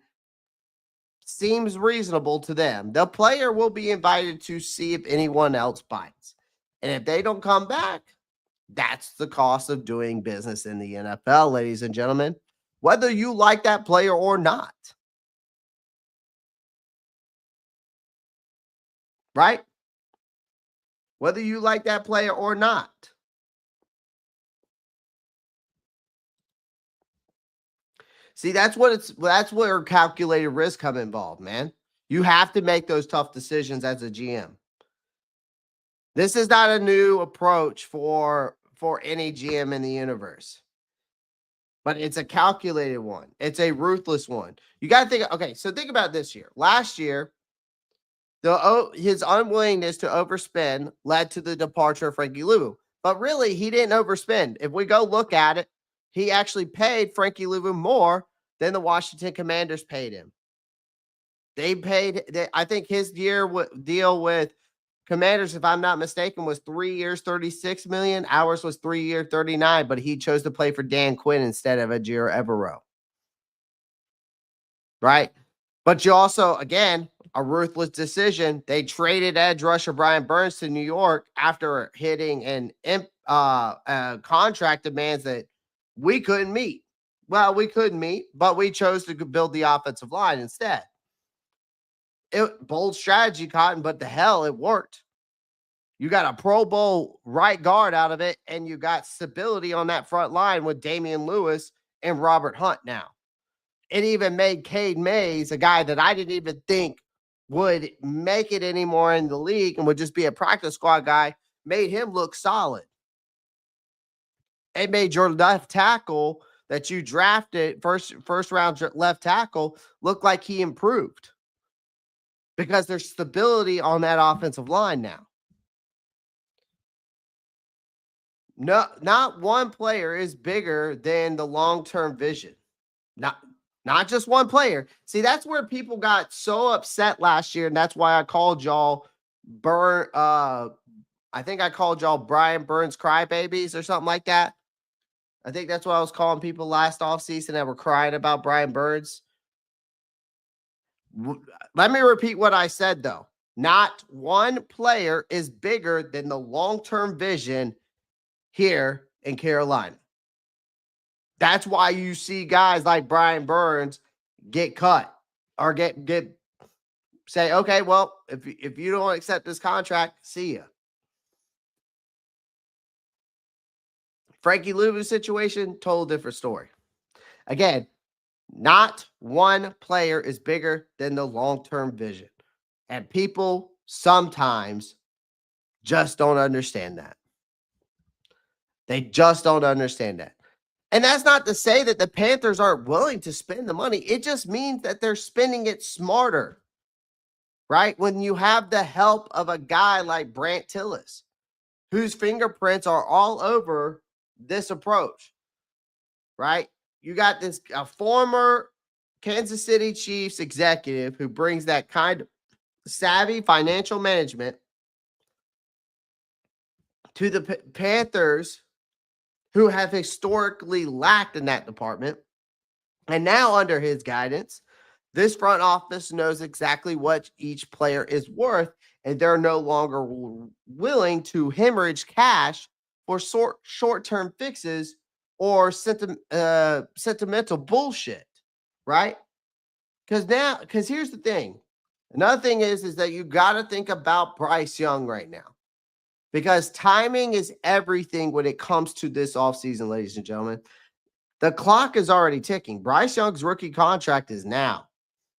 seems reasonable to them, the player will be invited to see if anyone else bites. And if they don't come back, that's the cost of doing business in the NFL, ladies and gentlemen, whether you like that player or not. Right? Whether you like that player or not. See, that's where calculated risk come involved, man. You have to make those tough decisions as a GM. This is not a new approach for any GM in the universe. But it's a calculated one. It's a ruthless one. You got to think, okay, so think about this year. Last year, his unwillingness to overspend led to the departure of Frankie Louvu. But really, he didn't overspend. If we go look at it, he actually paid Frankie Louvu more than the Washington Commanders paid him. I think his deal with Commanders, if I'm not mistaken, was 3 years, $36 million. Ours was 3 years, $39 million, but he chose to play for Dan Quinn instead of Ejiro Evero. Right? But you also, again, a ruthless decision. They traded edge rusher Brian Burns to New York after hitting contract demands that we couldn't meet. Well, we couldn't meet, but we chose to build the offensive line instead. Bold strategy, Cotton, but the hell, it worked. You got a Pro Bowl right guard out of it, and you got stability on that front line with Damian Lewis and Robert Hunt now. It even made Cade Mays, a guy that I didn't even think would make it anymore in the league and would just be a practice squad guy, made him look solid. It made your left tackle that you drafted, first round left tackle, look like he improved because there's stability on that offensive line now. No, not one player is bigger than the long-term vision. Not just one player. See, that's where people got so upset last year, and that's why I called y'all I think I called y'all Brian Burns crybabies or something like that. I think that's what I was calling people last offseason that were crying about Brian Burns. Let me repeat what I said, though. Not one player is bigger than the long-term vision here in Carolina. That's why you see guys like Brian Burns get cut or say, okay, well, if you don't accept this contract, see ya. Frankie Louvu's situation, total different story. Again, not one player is bigger than the long-term vision. And people sometimes just don't understand that. They just don't understand that. And that's not to say that the Panthers aren't willing to spend the money. It just means that they're spending it smarter, right? When you have the help of a guy like Brant Tillis, whose fingerprints are all over this approach, right? You got a former Kansas City Chiefs executive who brings that kind of savvy financial management to the Panthers, who have historically lacked in that department. And now under his guidance, this front office knows exactly what each player is worth, and they're no longer willing to hemorrhage cash for short-term fixes or sentimental bullshit, right? Because here's the thing. Another thing is that you got to think about Bryce Young right now. Because timing is everything when it comes to this offseason, ladies and gentlemen. The clock is already ticking. Bryce Young's rookie contract is now.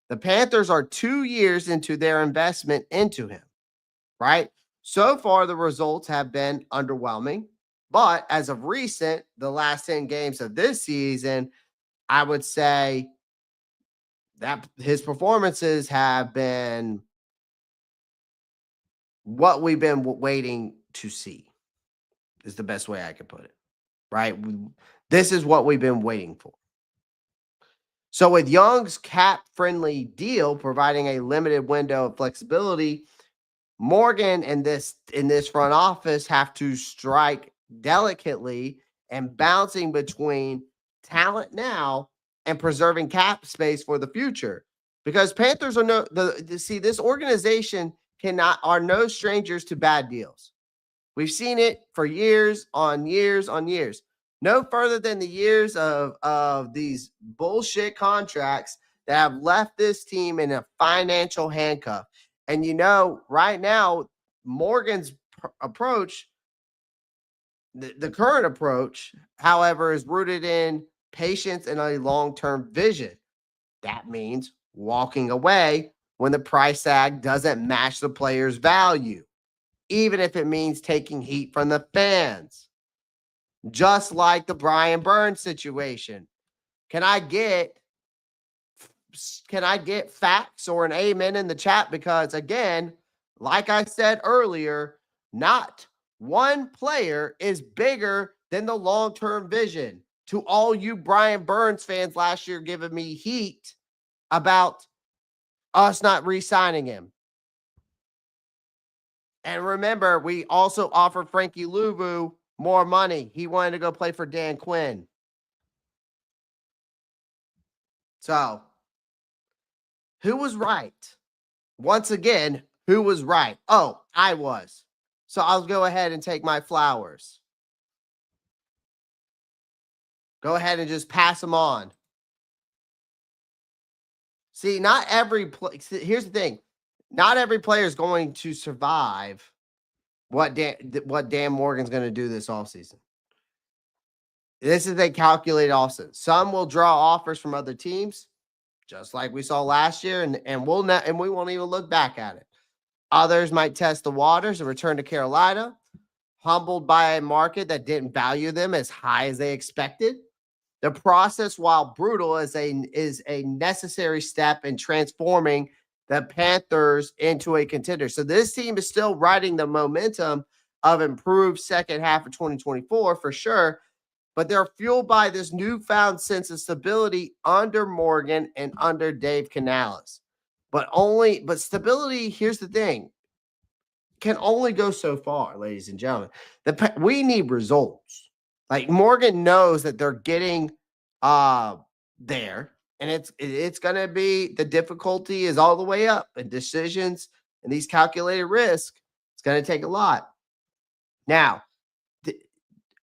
The Panthers are 2 years into their investment into him, right? So far, the results have been underwhelming. But as of recent, the last 10 games of this season, I would say that his performances have been what we've been waiting to see, is the best way I could put it, right? This is what we've been waiting for. So with Young's cap-friendly deal providing a limited window of flexibility, Morgan and this front office have to strike delicately and bouncing between talent now and preserving cap space for the future. Because Panthers are this organization are no strangers to bad deals. We've seen it for years on years on years. No further than the years of these bullshit contracts that have left this team in a financial handcuff. And right now, Morgan's approach, the current approach, however, is rooted in patience and a long-term vision. That means walking away when the price tag doesn't match the player's value, even if it means taking heat from the fans. Just like the Brian Burns situation. Can I get facts or an amen in the chat? Because again, like I said earlier, not one player is bigger than the long-term vision. To all you Brian Burns fans last year giving me heat about us not re-signing him. And remember, we also offered Frankie Louvu more money. He wanted to go play for Dan Quinn. So, who was right? Once again, who was right? Oh, I was. So I'll go ahead and take my flowers. Go ahead and just pass them on. See, not every here's the thing. Not every player is going to survive what Dan Morgan's going to do this offseason. This is a calculated offseason. Some will draw offers from other teams, just like we saw last year, and we won't even look back at it. Others might test the waters and return to Carolina, humbled by a market that didn't value them as high as they expected. The process, while brutal, is a necessary step in transforming the Panthers into a contender. So this team is still riding the momentum of improved second half of 2024 for sure, but they're fueled by this newfound sense of stability under Morgan and under Dave Canales. But stability, here's the thing, can only go so far, ladies and gentlemen. We need results. Like Morgan knows that they're getting there, and it's going to be, the difficulty is all the way up, and decisions and these calculated risks, it's going to take a lot. Now,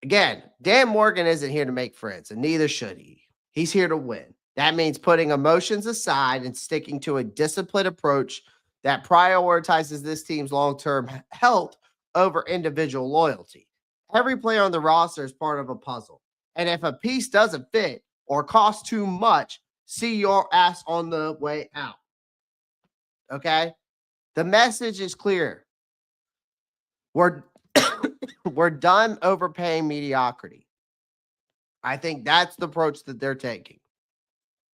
again, Dan Morgan isn't here to make friends, and neither should he. He's here to win. That means putting emotions aside and sticking to a disciplined approach that prioritizes this team's long-term health over individual loyalty. Every player on the roster is part of a puzzle. And if a piece doesn't fit or costs too much, see your ass on the way out. Okay? The message is clear. We're done overpaying mediocrity. I think that's the approach that they're taking.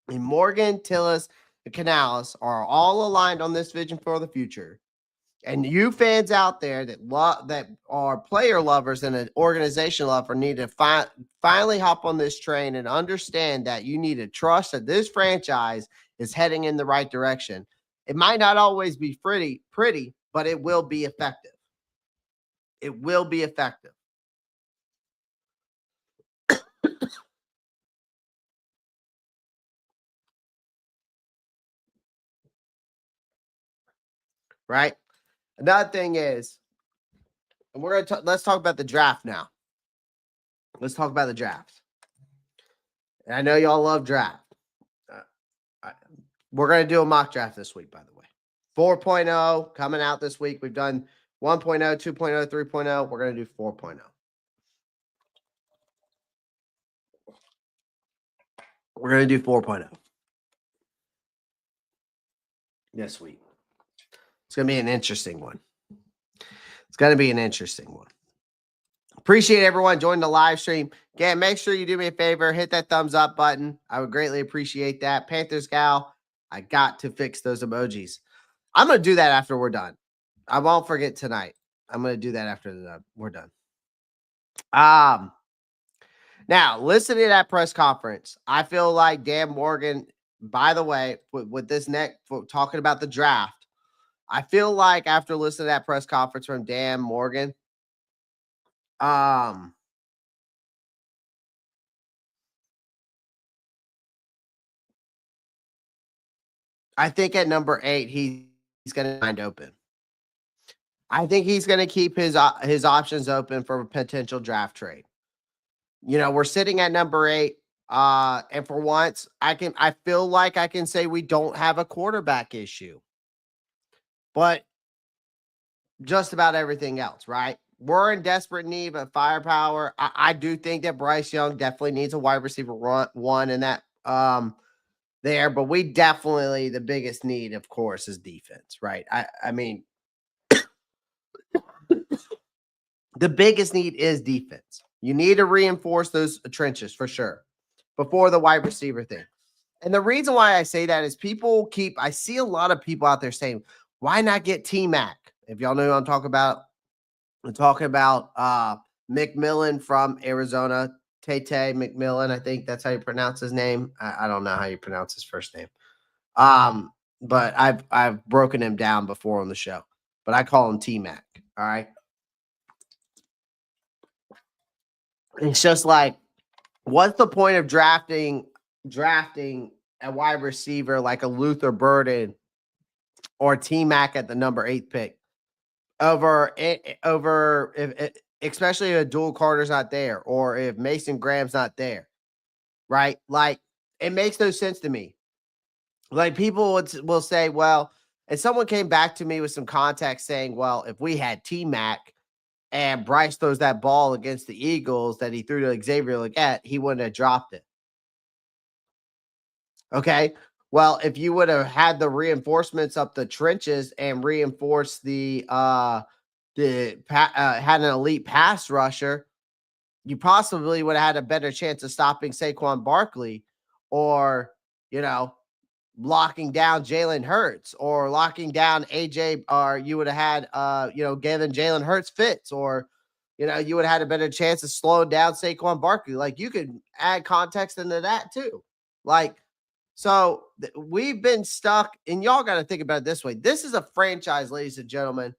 And Morgan, Tillis, and Canales are all aligned on this vision for the future. And you fans out there that are player lovers and an organization lover need to finally hop on this train and understand that you need to trust that this franchise is heading in the right direction. It might not always be pretty, but it will be effective. It will be effective. Right? Another thing is, and let's talk about the draft now. Let's talk about the draft. And I know y'all love draft. We're going to do a mock draft this week, by the way. 4.0 coming out this week. We've done 1.0, 2.0, 3.0. We're going to do 4.0. We're going to do 4.0 this week. It's going to be an interesting one. Appreciate everyone joining the live stream. Again, make sure you do me a favor. Hit that thumbs up button. I would greatly appreciate that. Panthers Gal, I got to fix those emojis. I'm going to do that after we're done. I won't forget tonight. I'm going to do that after we're done. Now, listening to that press conference, I feel like Dan Morgan, by the way, with this talking about the draft, I feel like after listening to that press conference from Dan Morgan, I think at number 8, he's going to find open. I think he's going to keep his options open for a potential draft trade. We're sitting at number 8. And for once, I feel like I can say we don't have a quarterback issue. But just about everything else, right? We're in desperate need of firepower. I do think that Bryce Young definitely needs a wide receiver one in that there, but we definitely, the biggest need, of course, is defense, right? I mean, the biggest need is defense. You need to reinforce those trenches for sure before the wide receiver thing. And the reason why I say that is I see a lot of people out there saying, why not get T-Mac? If y'all know who I'm talking about McMillan from Arizona, Tate McMillan. I think that's how you pronounce his name. I don't know how you pronounce his first name. But I've broken him down before on the show, but I call him T-Mac. All right. It's just like, what's the point of drafting a wide receiver like a Luther Burden or T-Mac at the number 8 pick over if especially if Dual Carter's not there or if Mason Graham's not there, right? Like, it makes no sense to me. Like, people will say, well, and someone came back to me with some context saying, well, if we had T-Mac and Bryce throws that ball against the Eagles that he threw to Xavier Legette, he wouldn't have dropped it. Okay. Well, if you would have had the reinforcements up the trenches and reinforced had an elite pass rusher, you possibly would have had a better chance of stopping Saquon Barkley or, locking down Jalen Hurts or locking down AJ, or you would have had, given Jalen Hurts fits, or, you would have had a better chance of slowing down Saquon Barkley. Like, you could add context into that too. Like, so we've been stuck, and y'all got to think about it this way. This is a franchise, ladies and gentlemen,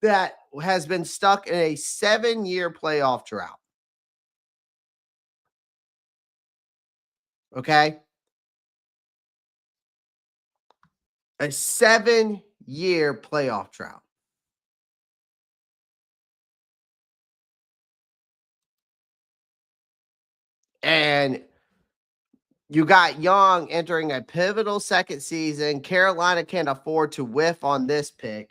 that has been stuck in a 7-year playoff drought. Okay? A 7-year playoff drought. And you got Young entering a pivotal second season. Carolina can't afford to whiff on this pick.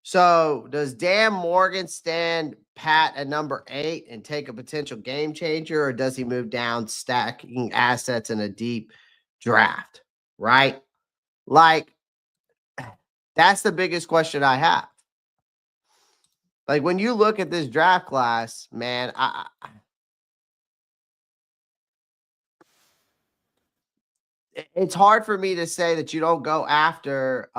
So does Dan Morgan stand pat at number 8 and take a potential game changer, or does he move down stacking assets in a deep draft, right? Like, that's the biggest question I have. Like, when you look at this draft class, man, it's hard for me to say that you don't go after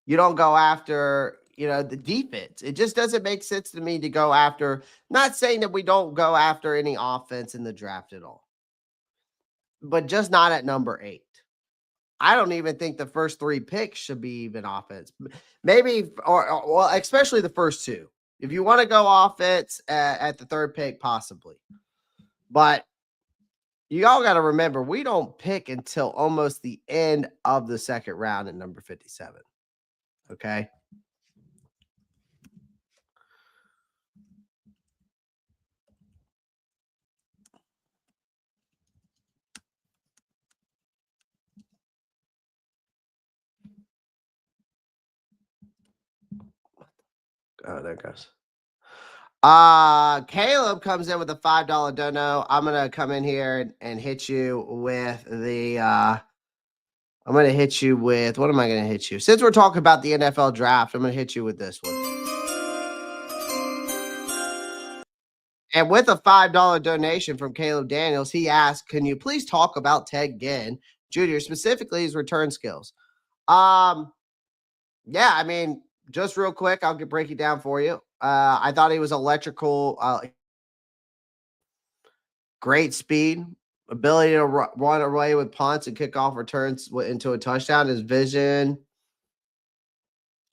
you don't go after, the defense. It just doesn't make sense to me to go after, not saying that we don't go after any offense in the draft at all, but just not at number 8. I don't even think the first 3 picks should be even offense. Maybe, or especially the first 2. If you want to go offense at the 3rd pick, possibly. But you all got to remember, we don't pick until almost the end of the 2nd round at number 57. Okay. Oh, there it goes. Caleb comes in with a $5 dono. I'm gonna come in here and hit you with the I'm gonna hit you with, what am I gonna hit you? Since we're talking about the NFL draft, I'm gonna hit you with this one. And with a $5 donation from Caleb Daniels, he asked, can you please talk about Ted Ginn Jr., specifically his return skills? Yeah, I mean, just real quick, I'll break it down for you. I thought he was electrical, great speed, ability to run away with punts and kickoff returns into a touchdown. His vision,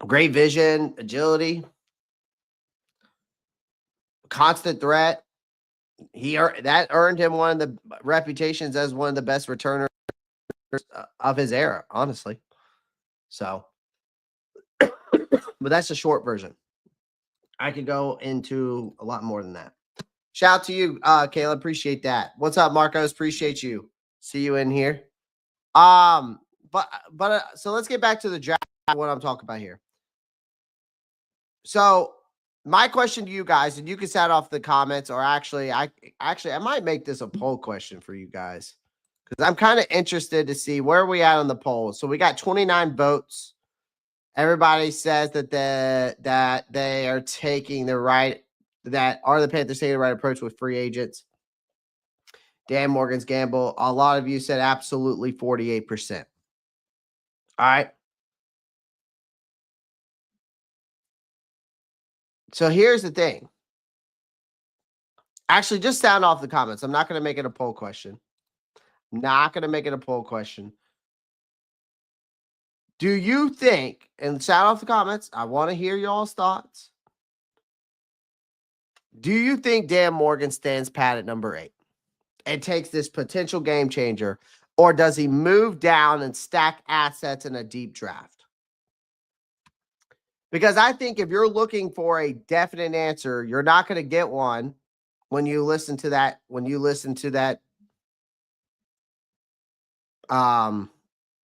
great vision, agility, constant threat. That earned him one of the reputations as one of the best returners of his era, honestly. So, but that's a short version. I could go into a lot more than that. Shout out to you, Caleb. Appreciate that. What's up, Marcos? Appreciate you. See you in here. So let's get back to the draft. What I'm talking about here. So my question to you guys, and you can set off the comments, or actually, I might make this a poll question for you guys because I'm kind of interested to see where we at on the poll. So we got 29 votes. Everybody says that they are taking the right. That are the Panthers taking the right approach with free agents. Dan Morgan's gamble. A lot of you said absolutely 48%. All right. So here's the thing. Actually, just sound off the comments. I'm not going to make it a poll question. Do you think, and sound off the comments, I want to hear y'all's thoughts. Do you think Dan Morgan stands pat at number 8 and takes this potential game changer, or does he move down and stack assets in a deep draft? Because I think if you're looking for a definite answer, you're not going to get one when you listen to that.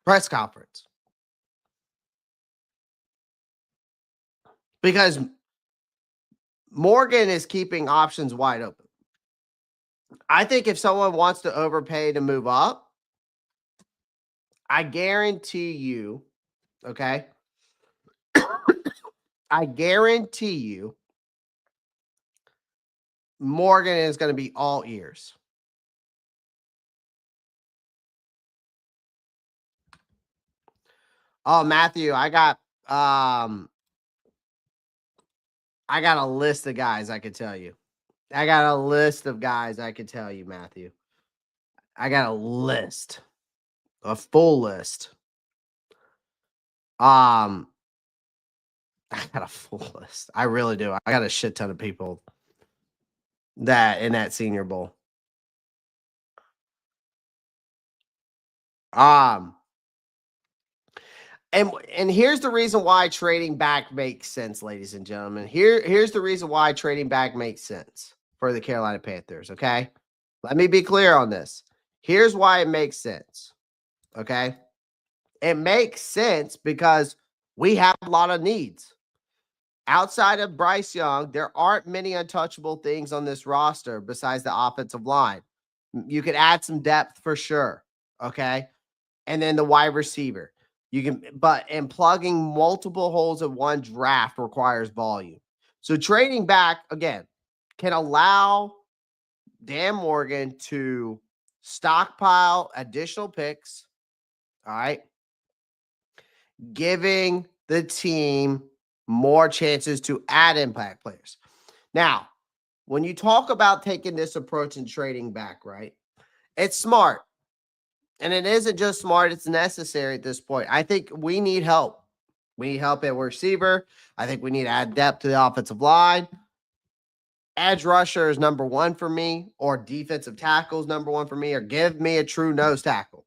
Press conference. Because Morgan is keeping options wide open. I think if someone wants to overpay to move up, I guarantee you, okay? I guarantee you Morgan is going to be all ears. Oh, Matthew, I got a list of guys I could tell you. Matthew. I got a list. A full list. I got a full list. I really do. I got a shit ton of people that in that Senior Bowl. And here's the reason why trading back makes sense, ladies and gentlemen. Here's the reason why trading back makes sense for the Carolina Panthers, okay? Let me be clear on this. Here's why it makes sense, okay? It makes sense because we have a lot of needs. Outside of Bryce Young, there aren't many untouchable things on this roster besides the offensive line. You could add some depth for sure, okay? And then the wide receiver. And plugging multiple holes in one draft requires volume. So trading back, again, can allow Dan Morgan to stockpile additional picks, all right, giving the team more chances to add impact players. Now, when you talk about taking this approach and trading back, right, it's smart. And it isn't just smart, it's necessary at this point. I think we need help. We need help at receiver. I think we need to add depth to the offensive line. Edge rusher is number 1 for me, or defensive tackle is number 1 for me, or give me a true nose tackle.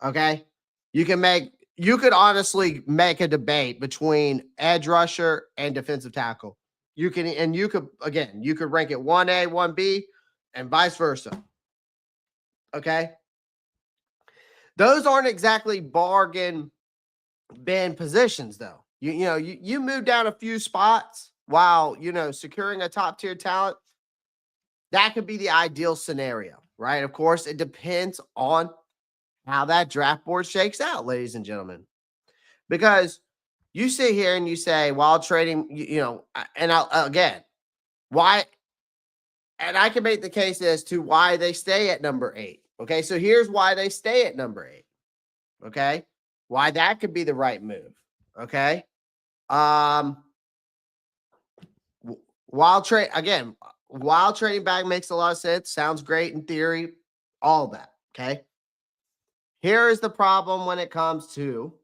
Okay? You could honestly make a debate between edge rusher and defensive tackle. You could rank it 1A, 1B, and vice versa. Okay? Those aren't exactly bargain bin positions, though. You move down a few spots while, securing a top-tier talent. That could be the ideal scenario, right? Of course, it depends on how that draft board shakes out, ladies and gentlemen. Because you sit here and you say, while trading, why And I can make the case as to why they stay at number 8. Okay, so here's why they stay at number 8. Okay, why that could be the right move. Okay, while trading back makes a lot of sense, sounds great in theory, all of that. Okay, here is the problem when it comes to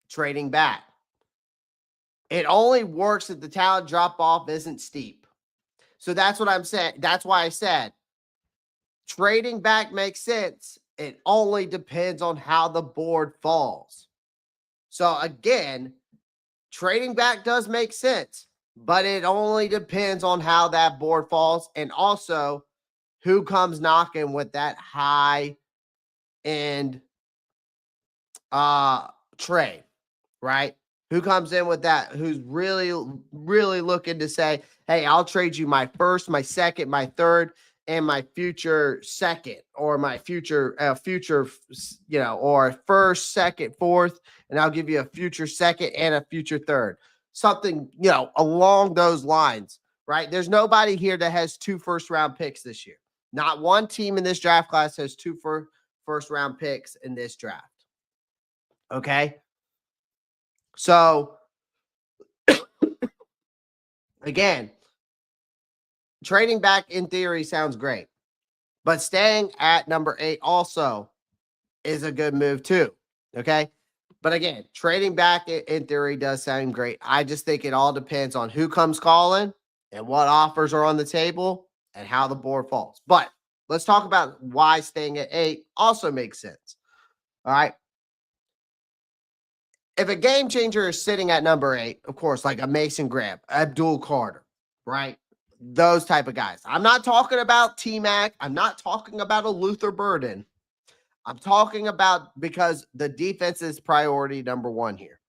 trading back. It only works if the talent drop off isn't steep. So that's what I'm saying. That's why I said trading back makes sense. It only depends on how the board falls. So again, trading back does make sense, but it only depends on how that board falls and also who comes knocking with that high end trade, right? Who comes in with that? Who's really, really looking to say, hey, I'll trade you my first, my second, my third, and my future second, or my future, or first, second, fourth, and I'll give you a future second and a future third. Something, along those lines, right? There's nobody here that has 2 first-round picks this year. Not one team in this draft class has 2 first-round picks in this draft. Okay? So, again, trading back in theory sounds great, but staying at number 8 also is a good move too. Okay. But again, trading back in theory does sound great. I just think it all depends on who comes calling and what offers are on the table and how the board falls. But let's talk about why staying at 8 also makes sense. All right. If a game changer is sitting at number 8, of course, like a Mason Graham, Abdul Carter, right? Those type of guys. I'm not talking about T-Mac. I'm not talking about a Luther Burden. I'm talking about because the defense is priority number 1 here.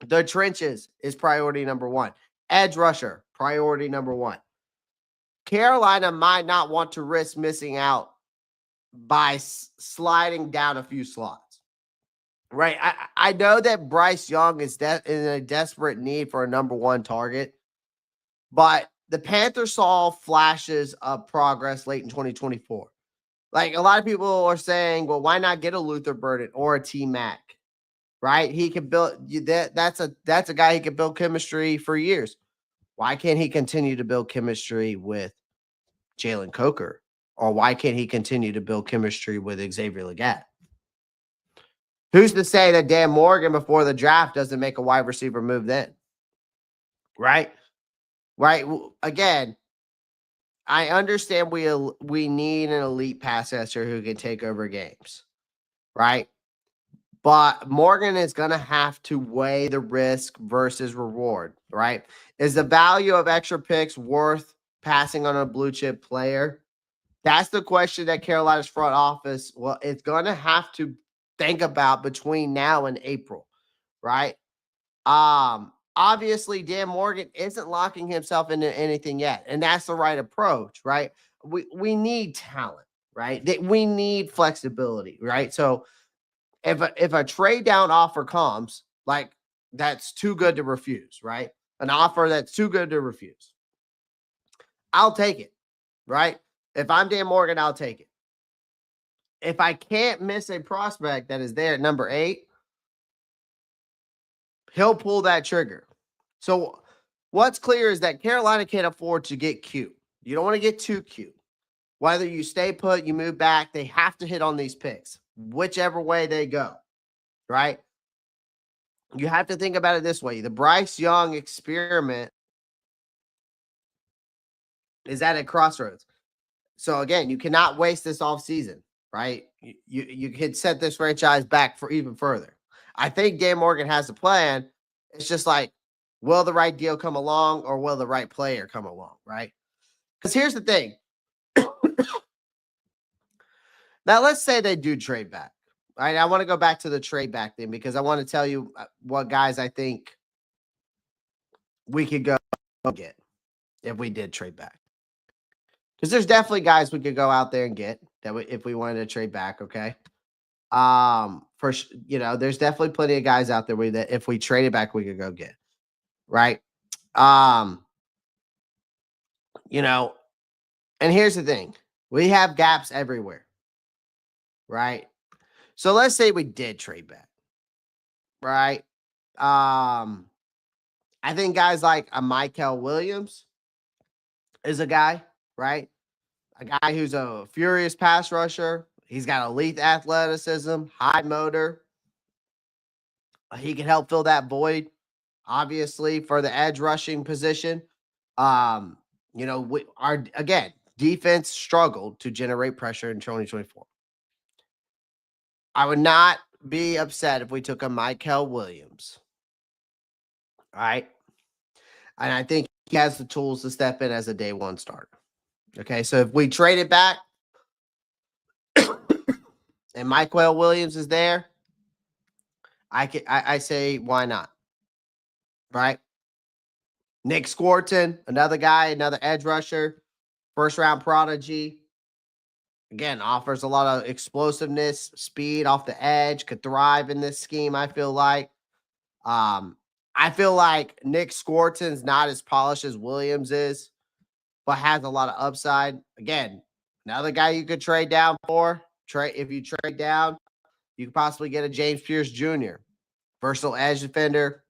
The trenches is priority number 1. Edge rusher, priority number 1. Carolina might not want to risk missing out by sliding down a few slots. Right. I know that Bryce Young is in a desperate need for a number 1 target, but the Panthers saw flashes of progress late in 2024. Like a lot of people are saying, well, why not get a Luther Burden or a T-Mac? Right? He can build that's a guy he can build chemistry for years. Why can't he continue to build chemistry with Jalen Coker? Or why can't he continue to build chemistry with Xavier Legette? Who's to say that Dan Morgan before the draft doesn't make a wide receiver move then? Right? Right? Again, I understand we need an elite pass rusher who can take over games. Right? But Morgan is going to have to weigh the risk versus reward. Right? Is the value of extra picks worth passing on a blue chip player? That's the question that Carolina's front office, it's going to have to think about between now and April, right? Obviously, Dan Morgan isn't locking himself into anything yet, and that's the right approach, right? We need talent, right? We need flexibility, right? So if a trade down offer comes, like that's too good to refuse, right? An offer that's too good to refuse, I'll take it, right? If I'm Dan Morgan, I'll take it. If I can't miss a prospect that is there at number 8, he'll pull that trigger. So what's clear is that Carolina can't afford to get cute. You don't want to get too cute. Whether you stay put, you move back, they have to hit on these picks, whichever way they go, right? You have to think about it this way. The Bryce Young experiment is at a crossroads. So again, you cannot waste this offseason. Right? You could set this franchise back for even further. I think Dan Morgan has a plan. It's just like, will the right deal come along or will the right player come along, right? Because here's the thing. Now, let's say they do trade back. Right? I want to go back to the trade back thing because I want to tell you what guys I think we could go get if we did trade back. Because there's definitely guys we could go out there and get that if we wanted to trade back, okay? There's definitely plenty of guys out there that if we traded back, we could go get, right? you know, and here's the thing. We have gaps everywhere, right? So let's say we did trade back, right? I think guys like a Michael Williams is a guy, right? A guy who's a furious pass rusher. He's got elite athleticism, high motor. He can help fill that void, obviously, for the edge rushing position. Our again, defense struggled to generate pressure in 2024. I would not be upset if we took a Michael Williams. All right. And I think he has the tools to step in as a day one starter. Okay. So if we trade it back and Michael Williams is there, I say, why not? Right. Nick Squarton, another guy, another edge rusher, first round prodigy. Again, offers a lot of explosiveness, speed off the edge, could thrive in this scheme, I feel like. I feel like Nick Squarton's not as polished as Williams is, but has a lot of upside. Again, another guy you could trade down for. If you trade down, you could possibly get a James Pierce Jr., versatile edge defender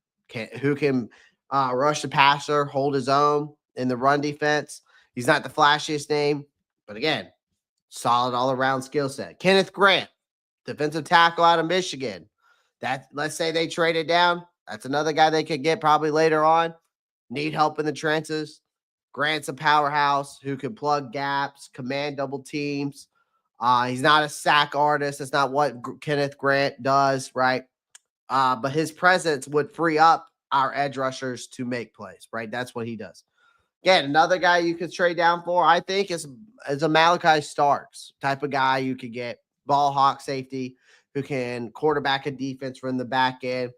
who can rush the passer, hold his own in the run defense. He's not the flashiest name, but again, solid all-around skill set. Kenneth Grant, defensive tackle out of Michigan. Let's say they traded down. That's another guy they could get probably later on. Need help in the trenches. Grant's a powerhouse who can plug gaps, command double teams. He's not a sack artist. That's not what Kenneth Grant does, right? But his presence would free up our edge rushers to make plays, right? That's what he does. Again, another guy you could trade down for, I think, is a Malachi Starks type of guy you could get. Ball hawk safety who can quarterback a defense from the back end.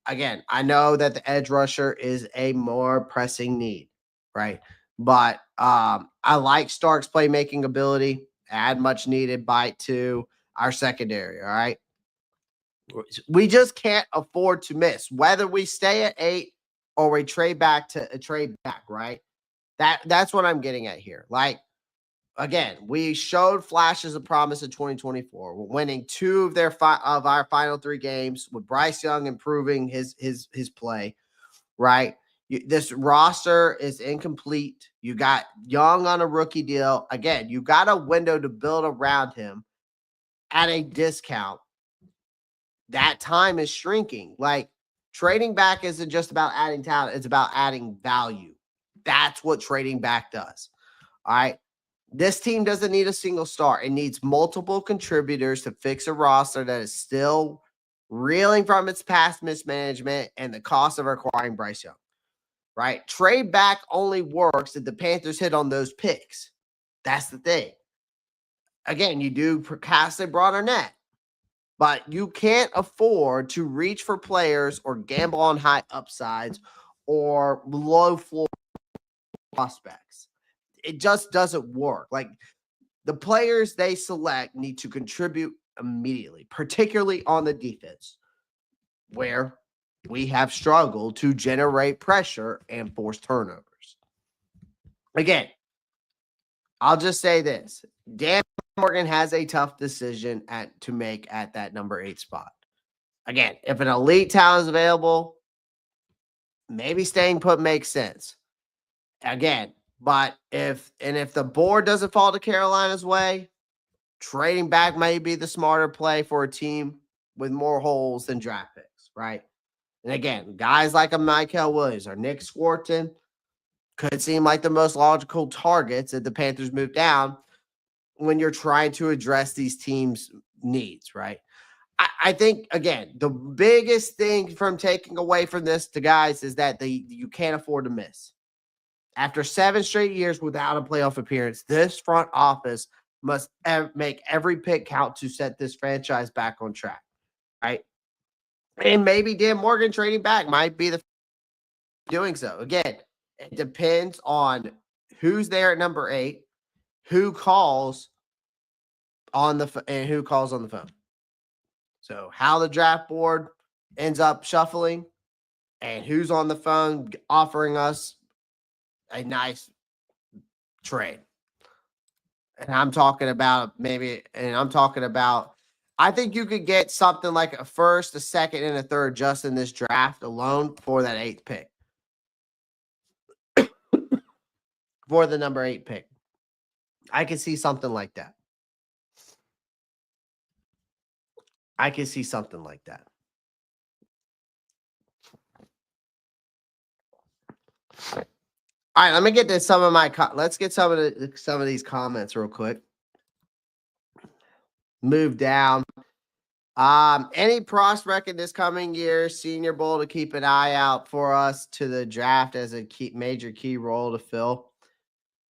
Again, I know that the edge rusher is a more pressing need, right? But I like Starks' playmaking ability, add much needed bite to our secondary, all right? We just can't afford to miss. Whether we stay at 8 or we trade back to a trade back, right? That's what I'm getting at here. Like, again, we showed flashes of promise in 2024. We're winning 2 of our final 3 games with Bryce Young improving his play, right? This roster is incomplete. You got Young on a rookie deal. Again, you got a window to build around him at a discount. That time is shrinking. Like, trading back isn't just about adding talent. It's about adding value. That's what trading back does. All right. This team doesn't need a single star. It needs multiple contributors to fix a roster that is still reeling from its past mismanagement and the cost of acquiring Bryce Young. Right? Trade back only works if the Panthers hit on those picks. That's the thing. Again, you do cast a broader net, but you can't afford to reach for players or gamble on high upsides or low floor prospects. It just doesn't work. Like, the players they select need to contribute immediately, particularly on the defense, where we have struggled to generate pressure and force turnovers. Again, I'll just say this. Dan Morgan has a tough decision to make at that number 8 spot. Again, if an elite talent is available, maybe staying put makes sense. Again, but if the board doesn't fall to Carolina's way, trading back may be the smarter play for a team with more holes than draft picks, right? And again, guys like a Michael Williams or Nick Swarton could seem like the most logical targets that the Panthers move down when you're trying to address these teams' needs, right? I think, again, the biggest thing from taking away from this to guys is that you can't afford to miss. After 7 straight years without a playoff appearance, this front office must make every pick count to set this franchise back on track, right? And maybe Dan Morgan trading back might be the doing so. Again, it depends on who's there at number 8, who calls on the phone. So how the draft board ends up shuffling and who's on the phone offering us a nice trade. And I'm talking about I think you could get something like a first, a second, and a third just in this draft alone for that 8th pick. For the number 8 pick. I can see something like that. I can see something like that. All right, let me get to some of my let's get some of these comments real quick. Move down. Any prospect in this coming year, Senior Bowl, to keep an eye out for us to the draft as a major key role to fill?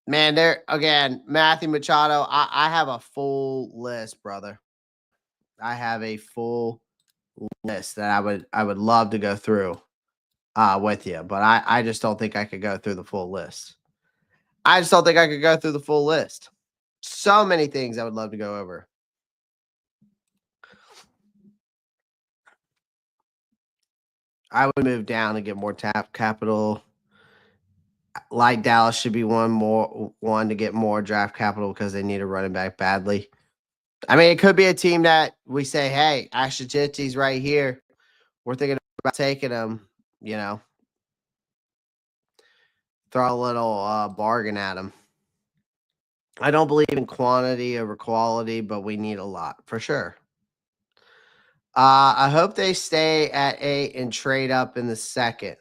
Man, there again, Matthew Machado. I have a full list, brother. I have a full list that I would love to go through with you, but I just don't think I could go through the full list. I just don't think I could go through the full list. So many things I would love to go over. I would move down and get more tap capital. Like Dallas should be one to get more draft capital because they need a running back badly. I mean, it could be a team that we say, hey, Ashton Jitsy's right here. We're thinking about taking him, you know. Throw a little bargain at him. I don't believe in quantity over quality, but we need a lot for sure. I hope they stay at 8 and trade up in the 2nd.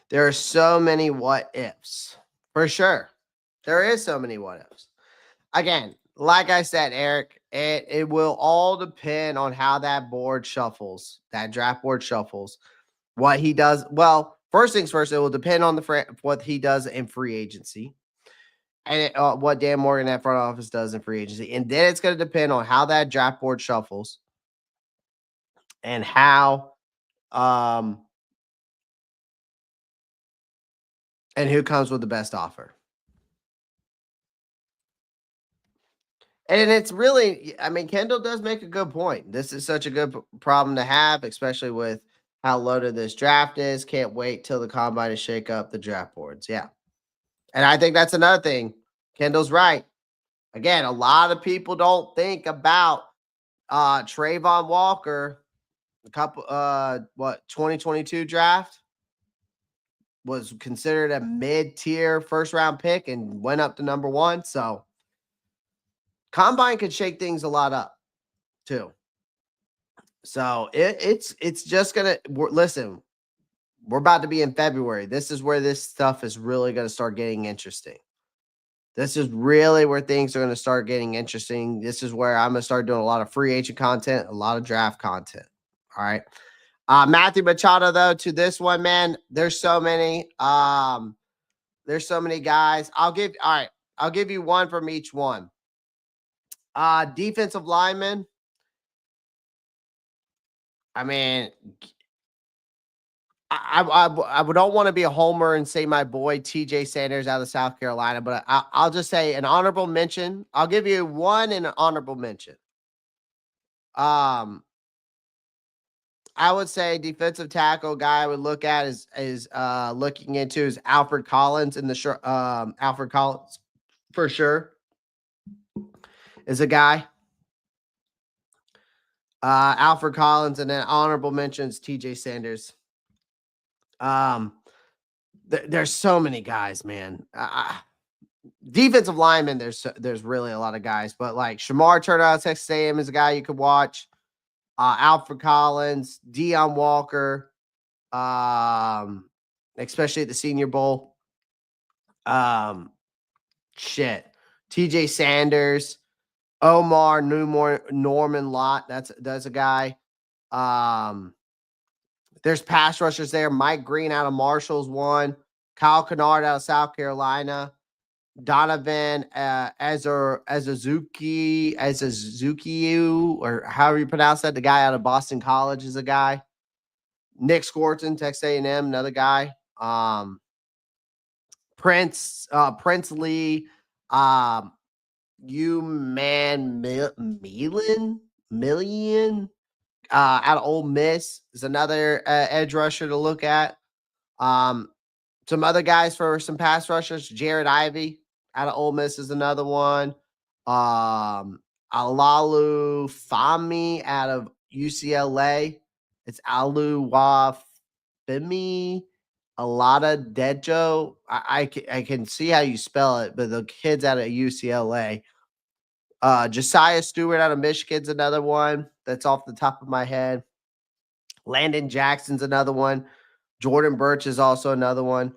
There are so many what ifs for sure. There is so many what ifs. Again, like I said, Eric, it will all depend on how that board shuffles, that draft board shuffles, what he does. Well, first things first, it will depend on what he does in free agency and what Dan Morgan, that front office, does in free agency. And then it's going to depend on how that draft board shuffles and how and who comes with the best offer. And it's really, I mean, Kendall does make a good point. This is such a good problem to have, especially with how loaded this draft is. Can't wait till the combine to shake up the draft boards. Yeah. And I think that's another thing. Kendall's right. Again, a lot of people don't think about Trayvon Walker. A couple, 2022 draft was considered a mid-tier first-round pick and went up to number 1. So combine could shake things a lot up too. So it's just gonna listen. We're about to be in February. This is where this stuff is really going to start getting interesting. This is really where things are going to start getting interesting. This is where I'm going to start doing a lot of free agent content, a lot of draft content. All right. Matthew Machado, though, to this one, man, there's so many. There's so many guys. I'll give you one from each one. Defensive lineman. I mean, I don't want to be a homer and say my boy TJ Sanders out of South Carolina, but I'll just say an honorable mention. I'll give you one and an honorable mention. I would say defensive tackle guy I would look at is looking into is Alfred Collins in the Alfred Collins for sure is a guy. Alfred Collins, and then honorable mentions TJ Sanders. There's so many guys, man. Defensive linemen, there's really a lot of guys, but like Shamar Turner out of Texas A&M is a guy you could watch. Alfred Collins, Deion Walker, especially at the Senior Bowl. TJ Sanders, Omar Norman Lott. That's a guy. There's pass rushers there. Mike Green out of Marshall's one. Kyle Kennard out of South Carolina. Donovan Azuzuki, or however you pronounce that. The guy out of Boston College is a guy. Nick Scorton, Texas A&M, another guy. Prince Lee, Million out of Ole Miss is another edge rusher to look at. Some other guys for some pass rushers. Jared Ivey out of Ole Miss is another one. Alalu Fami out of UCLA. It's Aluwafemi. Alada Dejo. I can see how you spell it, but the kid's out of UCLA. Josiah Stewart out of Michigan's another one that's off the top of my head. Landon Jackson's another one. Jordan Birch is also another one.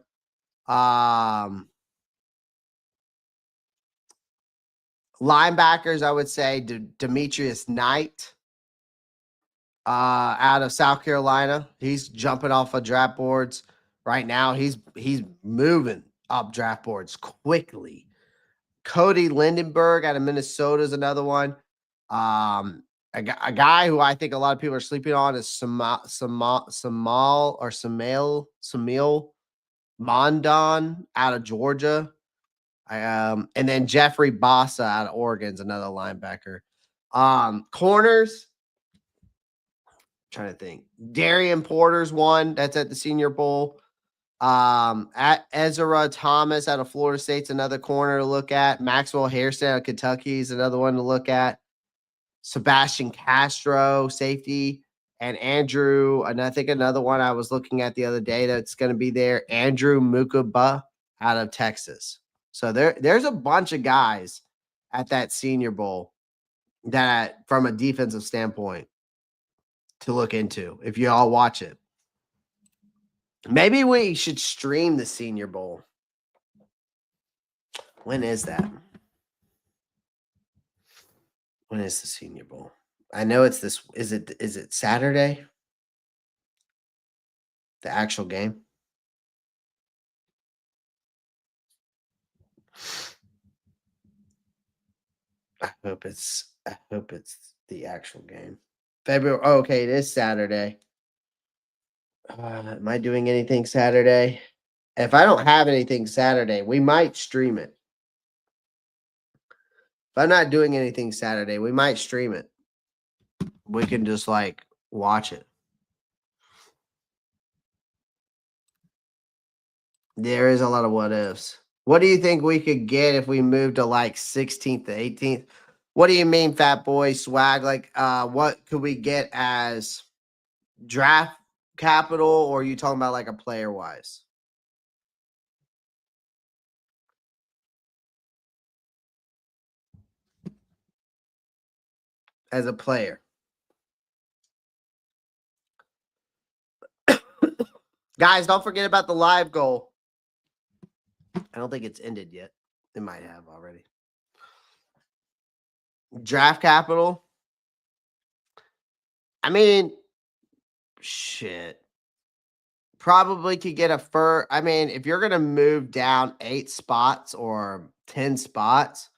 Linebackers, I would say Demetrius Knight out of South Carolina. He's jumping off of draft boards right now. He's moving up draft boards quickly. Cody Lindenberg out of Minnesota is another one. A guy who I think a lot of people are sleeping on is Samil Mondon out of Georgia. And then Jeffrey Bossa out of Oregon is another linebacker. Corners, I'm trying to think. Darian Porter's one that's at the Senior Bowl. At Ezra Thomas out of Florida State's another corner to look at. Maxwell Hairston out of Kentucky is another one to look at. Sebastian Castro, safety, and Andrew, and I think another one I was looking at the other day that's going to be there, Andrew Mukaba out of Texas. So there's a bunch of guys at that Senior Bowl that, from a defensive standpoint, to look into if you all watch it. Maybe we should stream the Senior Bowl. When is that? When is the Senior Bowl? I know it's this. Is it Saturday? The actual game? I hope it's the actual game. February. Oh, okay, it is Saturday. Am I doing anything Saturday? If I don't have anything Saturday, we might stream it. If I'm not doing anything Saturday, we might stream it. We can just watch it. There is a lot of what ifs. What do you think we could get if we moved to 16th to 18th? What do you mean, fat boy swag? What could we get as draft capital, or are you talking about a player wise? As a player. Guys, don't forget about the live goal. I don't think it's ended yet. It might have already. Draft capital. I mean, shit. Probably could get a first. I mean, if you're going to move down 8 spots or 10 spots,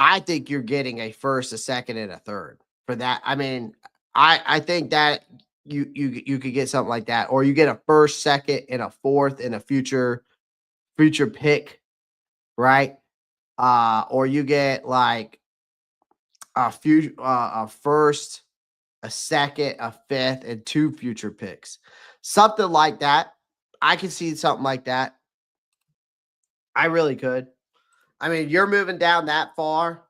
I think you're getting a first, a second, and a third for that. I mean, I think that you could get something like that, or you get a first, second, and a fourth, and a future pick, right? Or you get a first, a second, a fifth, and 2 future picks, something like that. I could see something like that. I really could. I mean, you're moving down that far,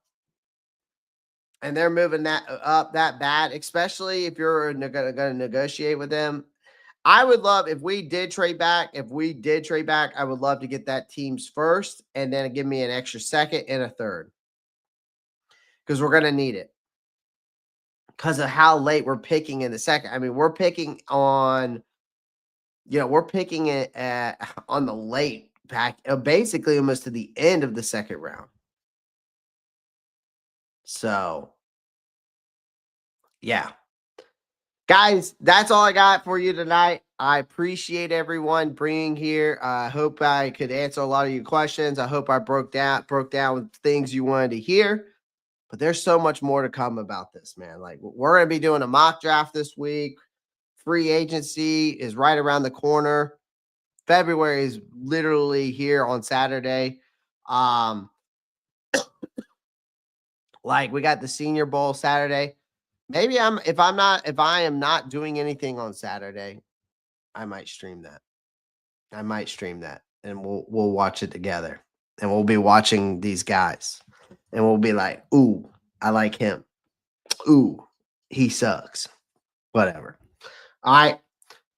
and they're moving that up that bad, especially if you're going to negotiate with them. I would love if we did trade back. I would love to get that team's first and then give me an extra second and a third, because we're going to need it because of how late we're picking in the second. I mean, we're picking on, we're picking it on the late back, basically almost to the end of the second round. So, yeah. Guys, that's all I got for you tonight. I appreciate everyone bringing here. I hope I could answer a lot of your questions. I hope I broke down things you wanted to hear. But there's so much more to come about this, man. We're going to be doing a mock draft this week. Free agency is right around the corner. February is literally here on Saturday. We got the Senior Bowl Saturday. Maybe if I am not doing anything on Saturday, I might stream that. I might stream that, and we'll watch it together, and we'll be watching these guys, and we'll be like, "Ooh, I like him. Ooh, he sucks." Whatever. All right.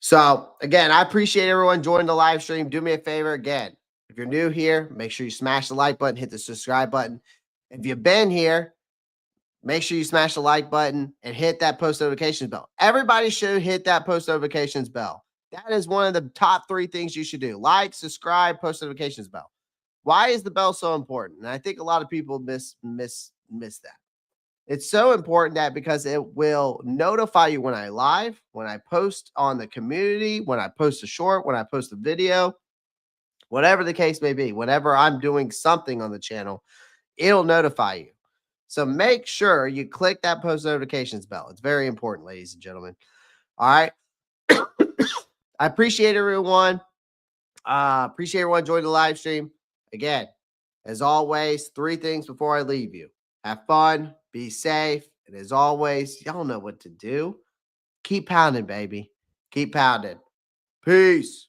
So again, I appreciate everyone joining the live stream. Do me a favor again. If you're new here, make sure you smash the like button, hit the subscribe button. If you've been here, make sure you smash the like button and hit that post notifications bell. Everybody should hit that post notifications bell. That is one of the top 3 things you should do. Like, subscribe, post notifications bell. Why is the bell so important? And I think a lot of people miss that. It's so important that because it will notify you when I live, when I post on the community, when I post a short, when I post a video, whatever the case may be, whenever I'm doing something on the channel, it'll notify you. So make sure you click that post notifications bell. It's very important, ladies and gentlemen. All right. I appreciate everyone. Appreciate everyone joining the live stream. Again, as always, 3 things before I leave you. Have fun, be safe, and as always, y'all know what to do. Keep pounding, baby. Keep pounding. Peace.